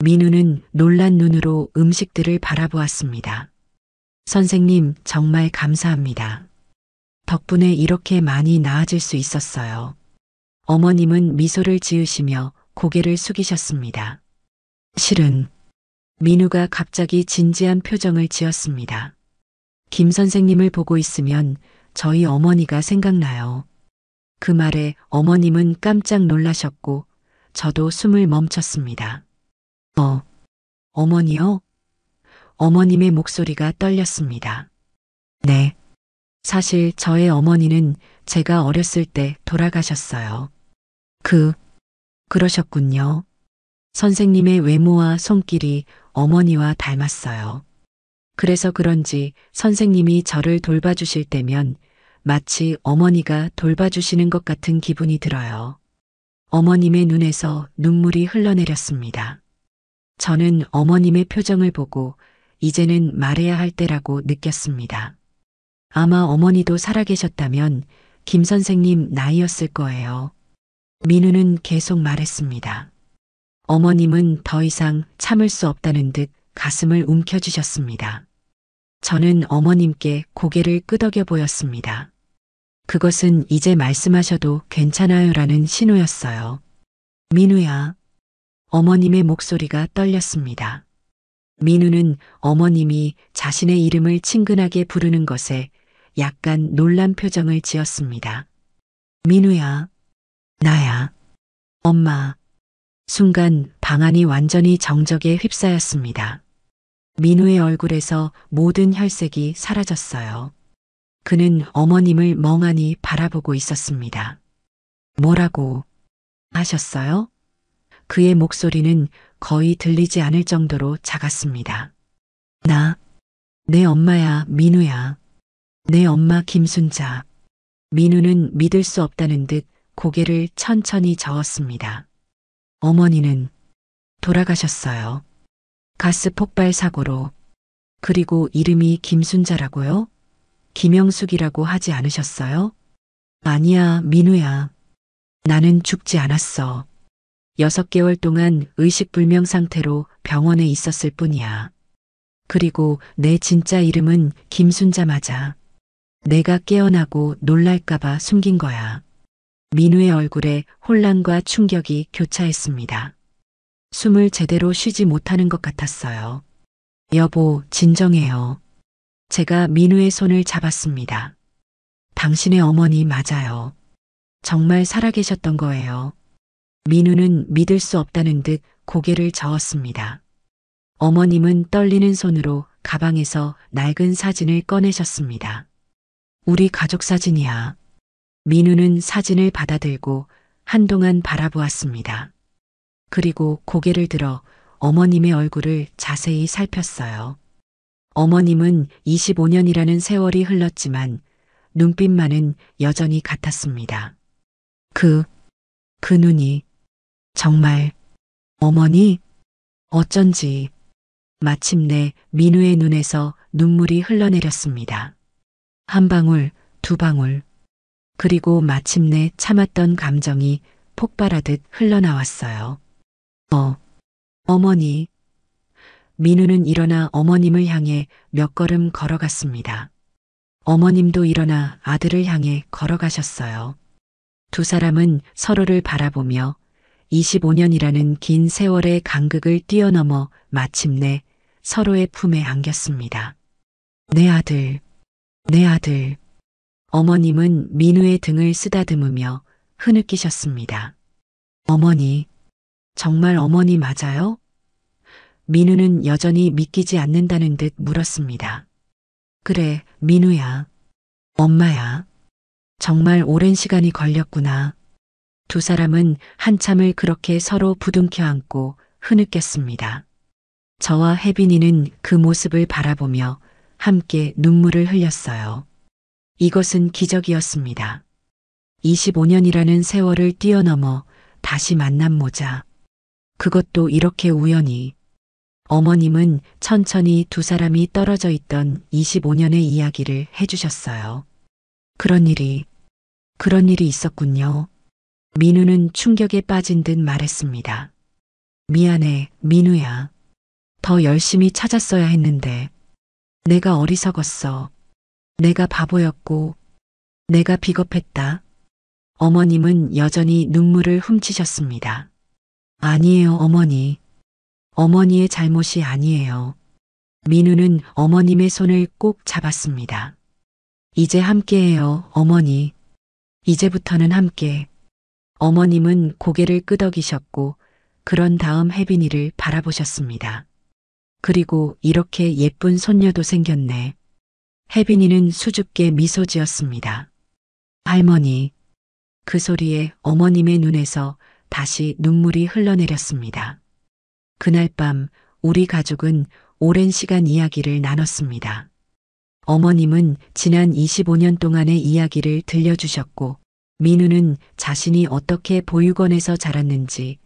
민우는 놀란 눈으로 음식들을 바라보았습니다. 선생님, 정말 감사합니다. 덕분에 이렇게 많이 나아질 수 있었어요. 어머님은 미소를 지으시며 고개를 숙이셨습니다. 실은 민우가 갑자기 진지한 표정을 지었습니다. 김 선생님을 보고 있으면 저희 어머니가 생각나요. 그 말에 어머님은 깜짝 놀라셨고 저도 숨을 멈췄습니다. 어머니요? 어머님의 목소리가 떨렸습니다. 네. 사실 저의 어머니는 제가 어렸을 때 돌아가셨어요. 그러셨군요. 선생님의 외모와 손길이 어머니와 닮았어요. 그래서 그런지 선생님이 저를 돌봐주실 때면 마치 어머니가 돌봐주시는 것 같은 기분이 들어요. 어머님의 눈에서 눈물이 흘러내렸습니다. 저는 어머님의 표정을 보고 이제는 말해야 할 때라고 느꼈습니다. 아마 어머니도 살아계셨다면 김 선생님 나이였을 거예요. 민우는 계속 말했습니다. 어머님은 더 이상 참을 수 없다는 듯 가슴을 움켜쥐셨습니다. 저는 어머님께 고개를 끄덕여 보였습니다. 그것은 이제 말씀하셔도 괜찮아요라는 신호였어요. 민우야. 어머님의 목소리가 떨렸습니다. 민우는 어머님이 자신의 이름을 친근하게 부르는 것에 약간 놀란 표정을 지었습니다. 민우야. 나야. 엄마. 순간 방 안이 완전히 정적에 휩싸였습니다. 민우의 얼굴에서 모든 혈색이 사라졌어요. 그는 어머님을 멍하니 바라보고 있었습니다. 뭐라고 하셨어요? 그의 목소리는 거의 들리지 않을 정도로 작았습니다. 내 엄마야, 민우야. 내 엄마 김순자. 민우는 믿을 수 없다는 듯 고개를 천천히 저었습니다. 어머니는 돌아가셨어요. 가스 폭발 사고로. 그리고 이름이 김순자라고요? 김영숙이라고 하지 않으셨어요? 아니야, 민우야. 나는 죽지 않았어. 6개월 동안 의식불명 상태로 병원에 있었을 뿐이야. 그리고 내 진짜 이름은 김순자 맞아. 내가 깨어나고 놀랄까봐 숨긴 거야. 민우의 얼굴에 혼란과 충격이 교차했습니다. 숨을 제대로 쉬지 못하는 것 같았어요. 여보, 진정해요. 제가 민우의 손을 잡았습니다. 당신의 어머니 맞아요. 정말 살아계셨던 거예요. 민우는 믿을 수 없다는 듯 고개를 저었습니다. 어머님은 떨리는 손으로 가방에서 낡은 사진을 꺼내셨습니다. 우리 가족 사진이야. 민우는 사진을 받아들고 한동안 바라보았습니다. 그리고 고개를 들어 어머님의 얼굴을 자세히 살폈어요. 어머님은 25년이라는 세월이 흘렀지만 눈빛만은 여전히 같았습니다. 그 눈이 정말 어머니? 어쩐지 마침내 민우의 눈에서 눈물이 흘러내렸습니다. 한 방울, 두 방울, 그리고 마침내 참았던 감정이 폭발하듯 흘러나왔어요. 어머니. 민우는 일어나 어머님을 향해 몇 걸음 걸어갔습니다. 어머님도 일어나 아들을 향해 걸어가셨어요. 두 사람은 서로를 바라보며 25년이라는 긴 세월의 간극을 뛰어넘어 마침내 서로의 품에 안겼습니다. 내 아들, 내 아들. 어머님은 민우의 등을 쓰다듬으며 흐느끼셨습니다. 어머니, 정말 어머니 맞아요? 민우는 여전히 믿기지 않는다는 듯 물었습니다. 그래, 민우야. 엄마야. 정말 오랜 시간이 걸렸구나. 두 사람은 한참을 그렇게 서로 부둥켜 안고 흐느꼈습니다. 저와 혜빈이는 그 모습을 바라보며 함께 눈물을 흘렸어요. 이것은 기적이었습니다. 25년이라는 세월을 뛰어넘어 다시 만난 모자. 그것도 이렇게 우연히. 어머님은 천천히 두 사람이 떨어져 있던 25년의 이야기를 해주셨어요. 그런 일이 있었군요. 민우는 충격에 빠진 듯 말했습니다. 미안해, 민우야. 더 열심히 찾았어야 했는데. 내가 어리석었어. 내가 바보였고, 내가 비겁했다. 어머님은 여전히 눈물을 훔치셨습니다. 아니에요, 어머니. 어머니의 잘못이 아니에요. 민우는 어머님의 손을 꼭 잡았습니다. 이제 함께해요, 어머니. 이제부터는 함께. 어머님은 고개를 끄덕이셨고, 그런 다음 혜빈이를 바라보셨습니다. 그리고 이렇게 예쁜 손녀도 생겼네. 혜빈이는 수줍게 미소 지었습니다. 할머니. 그 소리에 어머님의 눈에서 다시 눈물이 흘러내렸습니다. 그날 밤 우리 가족은 오랜 시간 이야기를 나눴습니다. 어머님은 지난 25년 동안의 이야기를 들려주셨고, 민우는 자신이 어떻게 보육원에서 자랐는지,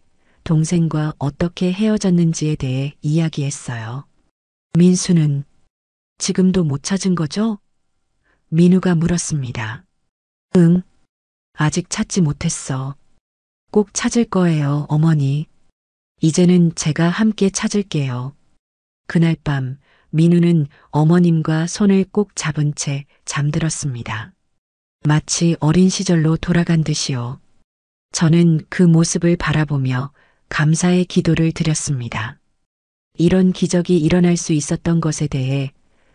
동생과 어떻게 헤어졌는지에 대해 이야기했어요. 민수는 지금도 못 찾은 거죠? 민우가 물었습니다. 응, 아직 찾지 못했어. 꼭 찾을 거예요, 어머니. 이제는 제가 함께 찾을게요. 그날 밤 민우는 어머님과 손을 꼭 잡은 채 잠들었습니다. 마치 어린 시절로 돌아간 듯이요. 저는 그 모습을 바라보며 감사의 기도를 드렸습니다. 이런 기적이 일어날 수 있었던 것에 대해,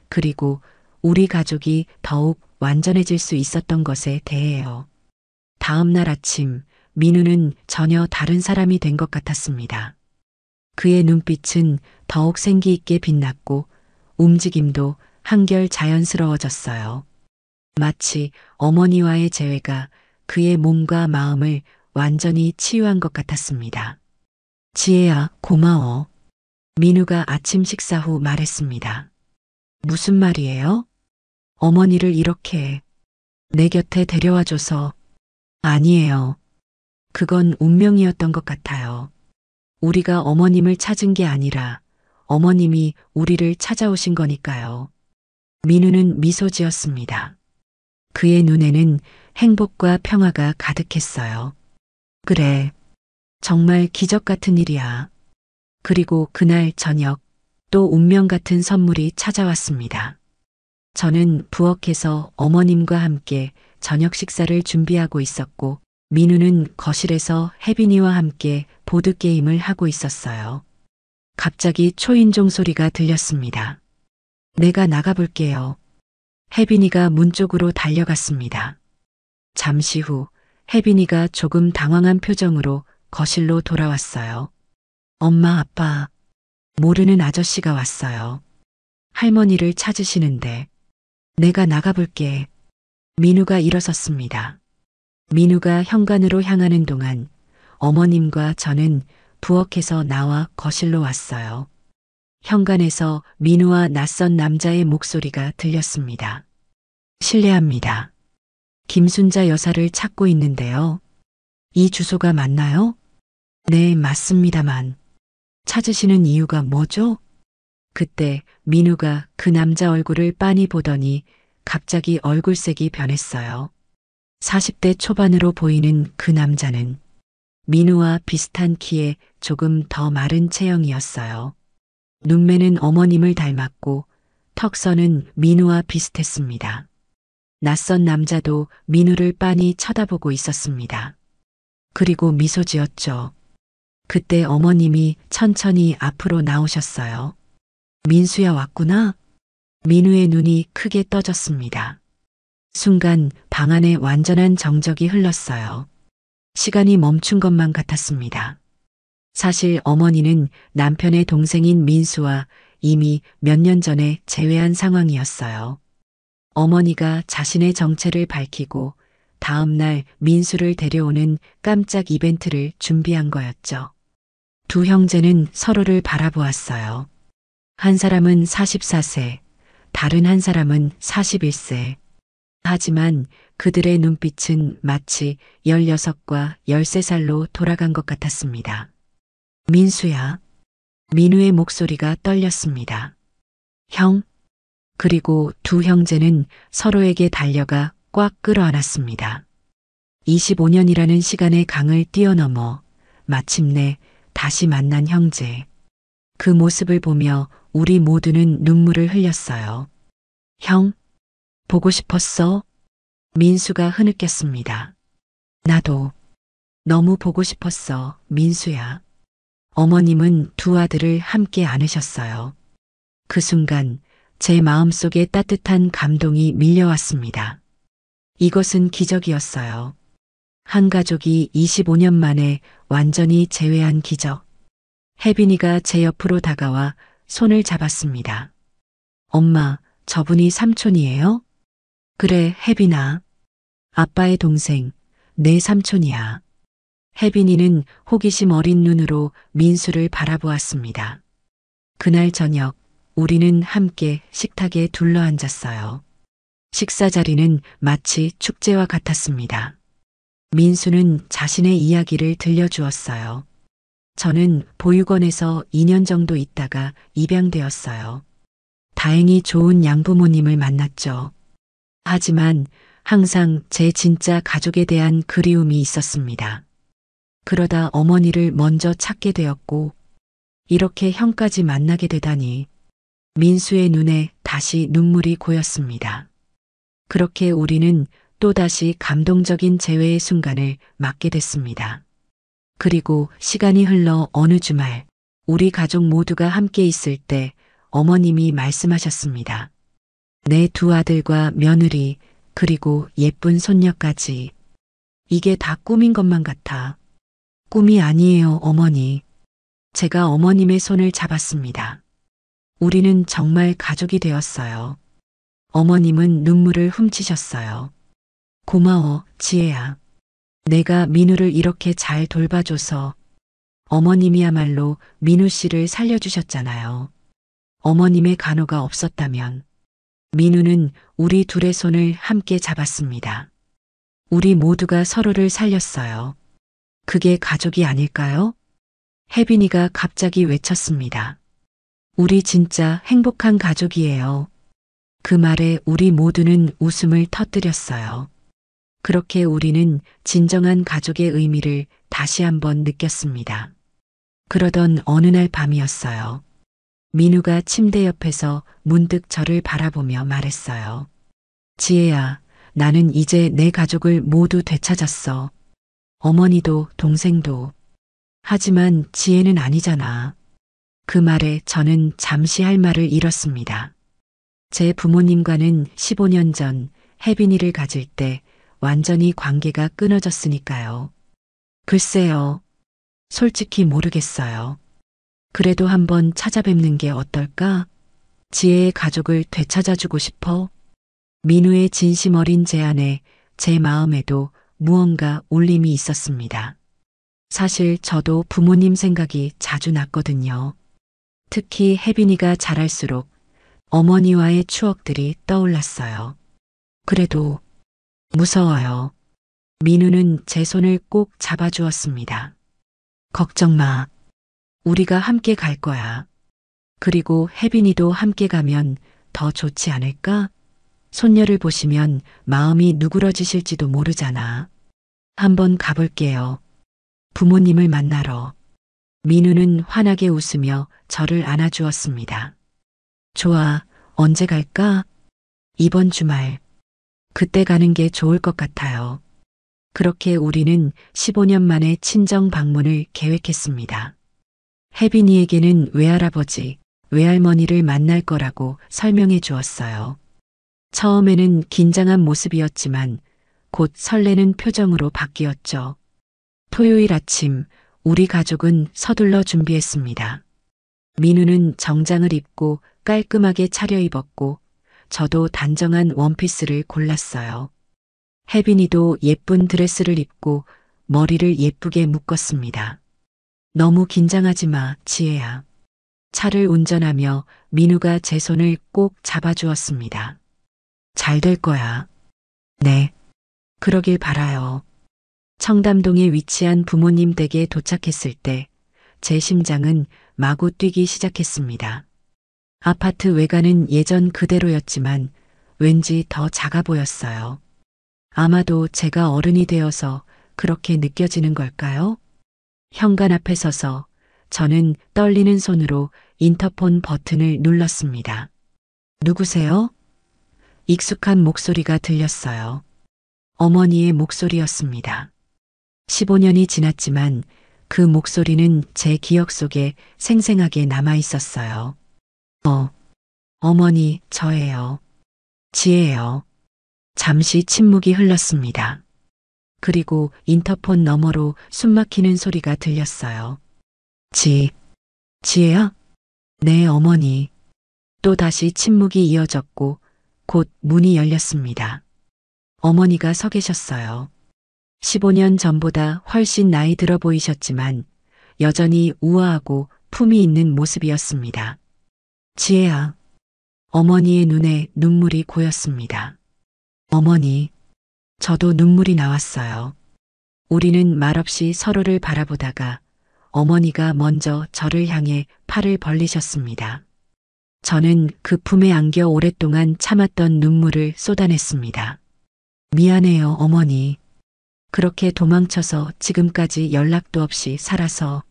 그리고 우리 가족이 더욱 완전해질 수 있었던 것에 대해요. 다음 날 아침 민우는 전혀 다른 사람이 된 것 같았습니다. 그의 눈빛은 더욱 생기 있게 빛났고 움직임도 한결 자연스러워졌어요. 마치 어머니와의 재회가 그의 몸과 마음을 완전히 치유한 것 같았습니다. 지혜야, 고마워. 민우가 아침 식사 후 말했습니다. 무슨 말이에요? 어머니를 이렇게 내 곁에 데려와줘서. 아니에요. 그건 운명이었던 것 같아요. 우리가 어머님을 찾은 게 아니라 어머님이 우리를 찾아오신 거니까요. 민우는 미소 지었습니다. 그의 눈에는 행복과 평화가 가득했어요. 그래, 정말 기적 같은 일이야. 그리고 그날 저녁 또 운명 같은 선물이 찾아왔습니다. 저는 부엌에서 어머님과 함께 저녁 식사를 준비하고 있었고, 민우는 거실에서 혜빈이와 함께 보드게임을 하고 있었어요. 갑자기 초인종 소리가 들렸습니다. 내가 나가볼게요. 혜빈이가 문 쪽으로 달려갔습니다. 잠시 후 혜빈이가 조금 당황한 표정으로 거실로 돌아왔어요. 엄마, 아빠, 모르는 아저씨가 왔어요. 할머니를 찾으시는데. 내가 나가볼게. 민우가 일어섰습니다. 민우가 현관으로 향하는 동안 어머님과 저는 부엌에서 나와 거실로 왔어요. 현관에서 민우와 낯선 남자의 목소리가 들렸습니다. 실례합니다. 김순자 여사를 찾고 있는데요. 이 주소가 맞나요? 네, 맞습니다만. 찾으시는 이유가 뭐죠? 그때 민우가 그 남자 얼굴을 빤히 보더니 갑자기 얼굴색이 변했어요. 40대 초반으로 보이는 그 남자는 민우와 비슷한 키에 조금 더 마른 체형이었어요. 눈매는 어머님을 닮았고 턱선은 민우와 비슷했습니다. 낯선 남자도 민우를 빤히 쳐다보고 있었습니다. 그리고 미소 지었죠. 그때 어머님이 천천히 앞으로 나오셨어요. 민수야 왔구나. 민우의 눈이 크게 떠졌습니다. 순간 방 안에 완전한 정적이 흘렀어요. 시간이 멈춘 것만 같았습니다. 사실 어머니는 남편의 동생인 민수와 이미 몇 년 전에 재회한 상황이었어요. 어머니가 자신의 정체를 밝히고 다음 날 민수를 데려오는 깜짝 이벤트를 준비한 거였죠. 두 형제는 서로를 바라보았어요. 한 사람은 44세, 다른 한 사람은 41세. 하지만 그들의 눈빛은 마치 16과 13살로 돌아간 것 같았습니다. 민수야. 민우의 목소리가 떨렸습니다. 형. 그리고 두 형제는 서로에게 달려가 꽉 끌어안았습니다. 25년이라는 시간의 강을 뛰어넘어 마침내 다시 만난 형제. 그 모습을 보며 우리 모두는 눈물을 흘렸어요. 형, 보고 싶었어? 민수가 흐느꼈습니다. 나도 너무 보고 싶었어, 민수야. 어머님은 두 아들을 함께 안으셨어요. 그 순간 제 마음속에 따뜻한 감동이 밀려왔습니다. 이것은 기적이었어요. 한 가족이 25년 만에 완전히 재회한 기적. 혜빈이가 제 옆으로 다가와 손을 잡았습니다. 엄마, 저분이 삼촌이에요? 그래, 혜빈아. 아빠의 동생, 내 삼촌이야. 혜빈이는 호기심 어린 눈으로 민수를 바라보았습니다. 그날 저녁, 우리는 함께 식탁에 둘러앉았어요. 식사 자리는 마치 축제와 같았습니다. 민수는 자신의 이야기를 들려주었어요. 저는 보육원에서 2년 정도 있다가 입양되었어요. 다행히 좋은 양부모님을 만났죠. 하지만 항상 제 진짜 가족에 대한 그리움이 있었습니다. 그러다 어머니를 먼저 찾게 되었고, 이렇게 형까지 만나게 되다니, 민수의 눈에 다시 눈물이 고였습니다. 그렇게 우리는 또다시 감동적인 재회의 순간을 맞게 됐습니다. 그리고 시간이 흘러 어느 주말, 우리 가족 모두가 함께 있을 때 어머님이 말씀하셨습니다. 내 두 아들과 며느리, 그리고 예쁜 손녀까지. 이게 다 꿈인 것만 같아. 꿈이 아니에요, 어머니. 제가 어머님의 손을 잡았습니다. 우리는 정말 가족이 되었어요. 어머님은 눈물을 훔치셨어요. 고마워, 지혜야. 내가 민우를 이렇게 잘 돌봐줘서. 어머님이야말로 민우 씨를 살려주셨잖아요. 어머님의 간호가 없었다면 민우는 우리 둘의 손을 함께 잡았습니다. 우리 모두가 서로를 살렸어요. 그게 가족이 아닐까요? 혜빈이가 갑자기 외쳤습니다. 우리 진짜 행복한 가족이에요. 그 말에 우리 모두는 웃음을 터뜨렸어요. 그렇게 우리는 진정한 가족의 의미를 다시 한번 느꼈습니다. 그러던 어느 날 밤이었어요. 민우가 침대 옆에서 문득 저를 바라보며 말했어요. 지혜야, 나는 이제 내 가족을 모두 되찾았어. 어머니도 동생도. 하지만 지혜는 아니잖아. 그 말에 저는 잠시 할 말을 잃었습니다. 제 부모님과는 15년 전 혜빈이를 가질 때 완전히 관계가 끊어졌으니까요. 글쎄요. 솔직히 모르겠어요. 그래도 한번 찾아뵙는 게 어떨까? 지혜의 가족을 되찾아주고 싶어. 민우의 진심 어린 제안에 제 마음에도 무언가 울림이 있었습니다. 사실 저도 부모님 생각이 자주 났거든요. 특히 혜빈이가 자랄수록 어머니와의 추억들이 떠올랐어요. 그래도 무서워요. 민우는 제 손을 꼭 잡아주었습니다. 걱정 마. 우리가 함께 갈 거야. 그리고 혜빈이도 함께 가면 더 좋지 않을까? 손녀를 보시면 마음이 누그러지실지도 모르잖아. 한번 가볼게요. 부모님을 만나러. 민우는 환하게 웃으며 저를 안아주었습니다. 좋아, 언제 갈까? 이번 주말. 그때 가는 게 좋을 것 같아요. 그렇게 우리는 15년 만에 친정 방문을 계획했습니다. 혜빈이에게는 외할아버지, 외할머니를 만날 거라고 설명해 주었어요. 처음에는 긴장한 모습이었지만 곧 설레는 표정으로 바뀌었죠. 토요일 아침 우리 가족은 서둘러 준비했습니다. 민우는 정장을 입고 깔끔하게 차려입었고 저도 단정한 원피스를 골랐어요. 혜빈이도 예쁜 드레스를 입고 머리를 예쁘게 묶었습니다. 너무 긴장하지 마, 지혜야. 차를 운전하며 민우가 제 손을 꼭 잡아주었습니다. 잘 될 거야. 네. 그러길 바라요. 청담동에 위치한 부모님 댁에 도착했을 때 제 심장은 마구 뛰기 시작했습니다. 아파트 외관은 예전 그대로였지만 왠지 더 작아 보였어요. 아마도 제가 어른이 되어서 그렇게 느껴지는 걸까요? 현관 앞에 서서 저는 떨리는 손으로 인터폰 버튼을 눌렀습니다. 누구세요? 익숙한 목소리가 들렸어요. 어머니의 목소리였습니다. 15년이 지났지만 그 목소리는 제 기억 속에 생생하게 남아 있었어요. 어머니, 저예요. 지혜예요. 잠시 침묵이 흘렀습니다. 그리고 인터폰 너머로 숨막히는 소리가 들렸어요. 지혜야? 네, 어머니. 또 다시 침묵이 이어졌고 곧 문이 열렸습니다. 어머니가 서 계셨어요. 15년 전보다 훨씬 나이 들어 보이셨지만 여전히 우아하고 품이 있는 모습이었습니다. 지혜야. 어머니의 눈에 눈물이 고였습니다. 어머니, 저도 눈물이 나왔어요. 우리는 말없이 서로를 바라보다가 어머니가 먼저 저를 향해 팔을 벌리셨습니다. 저는 그 품에 안겨 오랫동안 참았던 눈물을 쏟아냈습니다. 미안해요, 어머니. 그렇게 도망쳐서 지금까지 연락도 없이 살아서.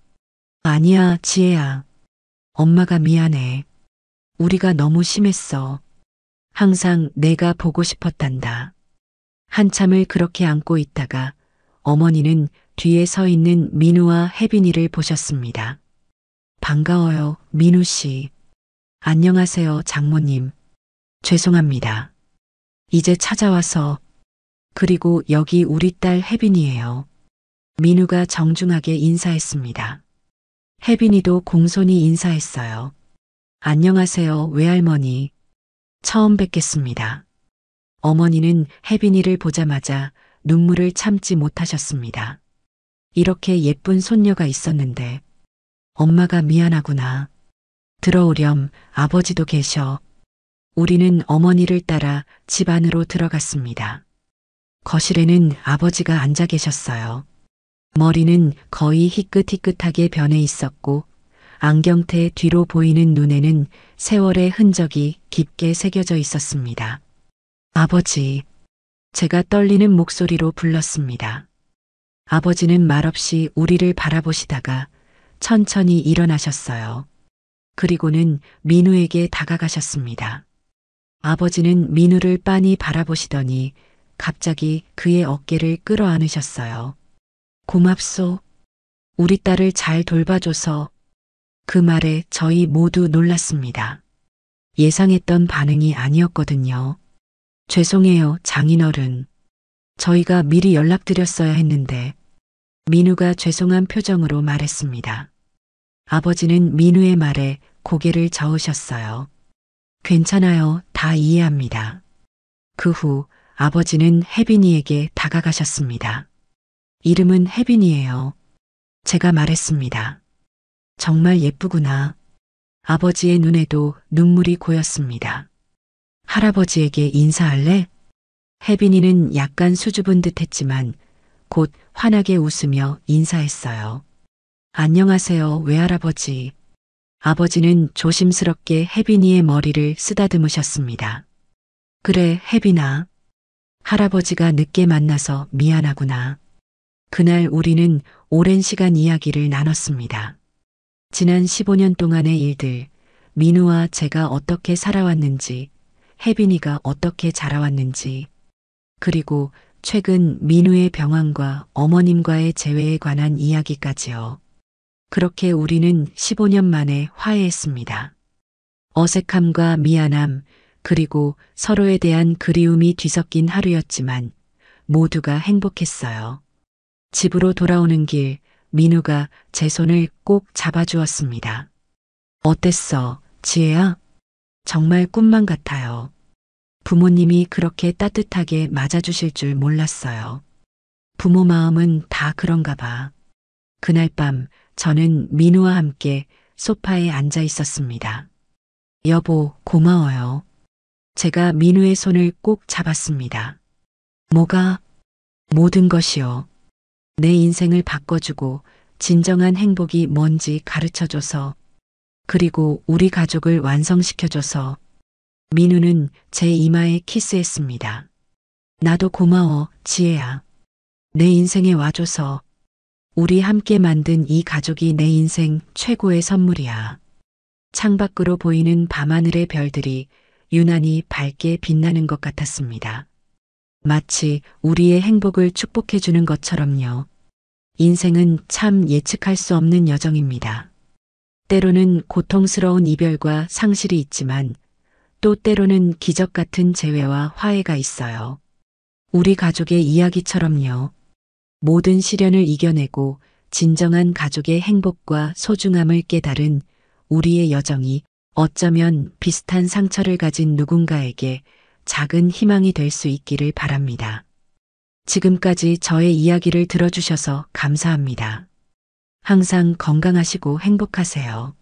아니야, 지혜야. 엄마가 미안해. 우리가 너무 심했어. 항상 내가 보고 싶었단다. 한참을 그렇게 안고 있다가 어머니는 뒤에 서 있는 민우와 혜빈이를 보셨습니다. 반가워요, 민우 씨. 안녕하세요, 장모님. 죄송합니다. 이제 찾아와서. 그리고 여기 우리 딸 혜빈이에요. 민우가 정중하게 인사했습니다. 혜빈이도 공손히 인사했어요. 안녕하세요, 외할머니. 처음 뵙겠습니다. 어머니는 혜빈이를 보자마자 눈물을 참지 못하셨습니다. 이렇게 예쁜 손녀가 있었는데 엄마가 미안하구나. 들어오렴, 아버지도 계셔. 우리는 어머니를 따라 집 안으로 들어갔습니다. 거실에는 아버지가 앉아 계셨어요. 머리는 거의 희끗희끗하게 변해 있었고 안경테 뒤로 보이는 눈에는 세월의 흔적이 깊게 새겨져 있었습니다. 아버지, 제가 떨리는 목소리로 불렀습니다. 아버지는 말없이 우리를 바라보시다가 천천히 일어나셨어요. 그리고는 민우에게 다가가셨습니다. 아버지는 민우를 빤히 바라보시더니 갑자기 그의 어깨를 끌어안으셨어요. 고맙소. 우리 딸을 잘 돌봐줘서. 그 말에 저희 모두 놀랐습니다. 예상했던 반응이 아니었거든요. 죄송해요, 장인어른. 저희가 미리 연락드렸어야 했는데. 민우가 죄송한 표정으로 말했습니다. 아버지는 민우의 말에 고개를 저으셨어요. 괜찮아요, 다 이해합니다. 그 후 아버지는 혜빈이에게 다가가셨습니다. 이름은 혜빈이에요. 제가 말했습니다. 정말 예쁘구나. 아버지의 눈에도 눈물이 고였습니다. 할아버지에게 인사할래? 혜빈이는 약간 수줍은 듯 했지만 곧 환하게 웃으며 인사했어요. 안녕하세요, 외할아버지. 아버지는 조심스럽게 혜빈이의 머리를 쓰다듬으셨습니다. 그래, 혜빈아. 할아버지가 늦게 만나서 미안하구나. 그날 우리는 오랜 시간 이야기를 나눴습니다. 지난 15년 동안의 일들, 민우와 제가 어떻게 살아왔는지, 혜빈이가 어떻게 자라왔는지, 그리고 최근 민우의 병환과 어머님과의 재회에 관한 이야기까지요. 그렇게 우리는 15년 만에 화해했습니다. 어색함과 미안함, 그리고 서로에 대한 그리움이 뒤섞인 하루였지만 모두가 행복했어요. 집으로 돌아오는 길, 민우가 제 손을 꼭 잡아주었습니다. 어땠어, 지혜야? 정말 꿈만 같아요. 부모님이 그렇게 따뜻하게 맞아주실 줄 몰랐어요. 부모 마음은 다 그런가 봐. 그날 밤 저는 민우와 함께 소파에 앉아 있었습니다. 여보, 고마워요. 제가 민우의 손을 꼭 잡았습니다. 뭐가? 모든 것이요. 내 인생을 바꿔주고 진정한 행복이 뭔지 가르쳐줘서, 그리고 우리 가족을 완성시켜줘서. 민우는 제 이마에 키스했습니다. 나도 고마워, 지혜야. 내 인생에 와줘서. 우리 함께 만든 이 가족이 내 인생 최고의 선물이야. 창밖으로 보이는 밤하늘의 별들이 유난히 밝게 빛나는 것 같았습니다. 마치 우리의 행복을 축복해주는 것처럼요. 인생은 참 예측할 수 없는 여정입니다. 때로는 고통스러운 이별과 상실이 있지만 또 때로는 기적 같은 재회와 화해가 있어요. 우리 가족의 이야기처럼요. 모든 시련을 이겨내고 진정한 가족의 행복과 소중함을 깨달은 우리의 여정이 어쩌면 비슷한 상처를 가진 누군가에게 작은 희망이 될 수 있기를 바랍니다. 지금까지 저의 이야기를 들어주셔서 감사합니다. 항상 건강하시고 행복하세요.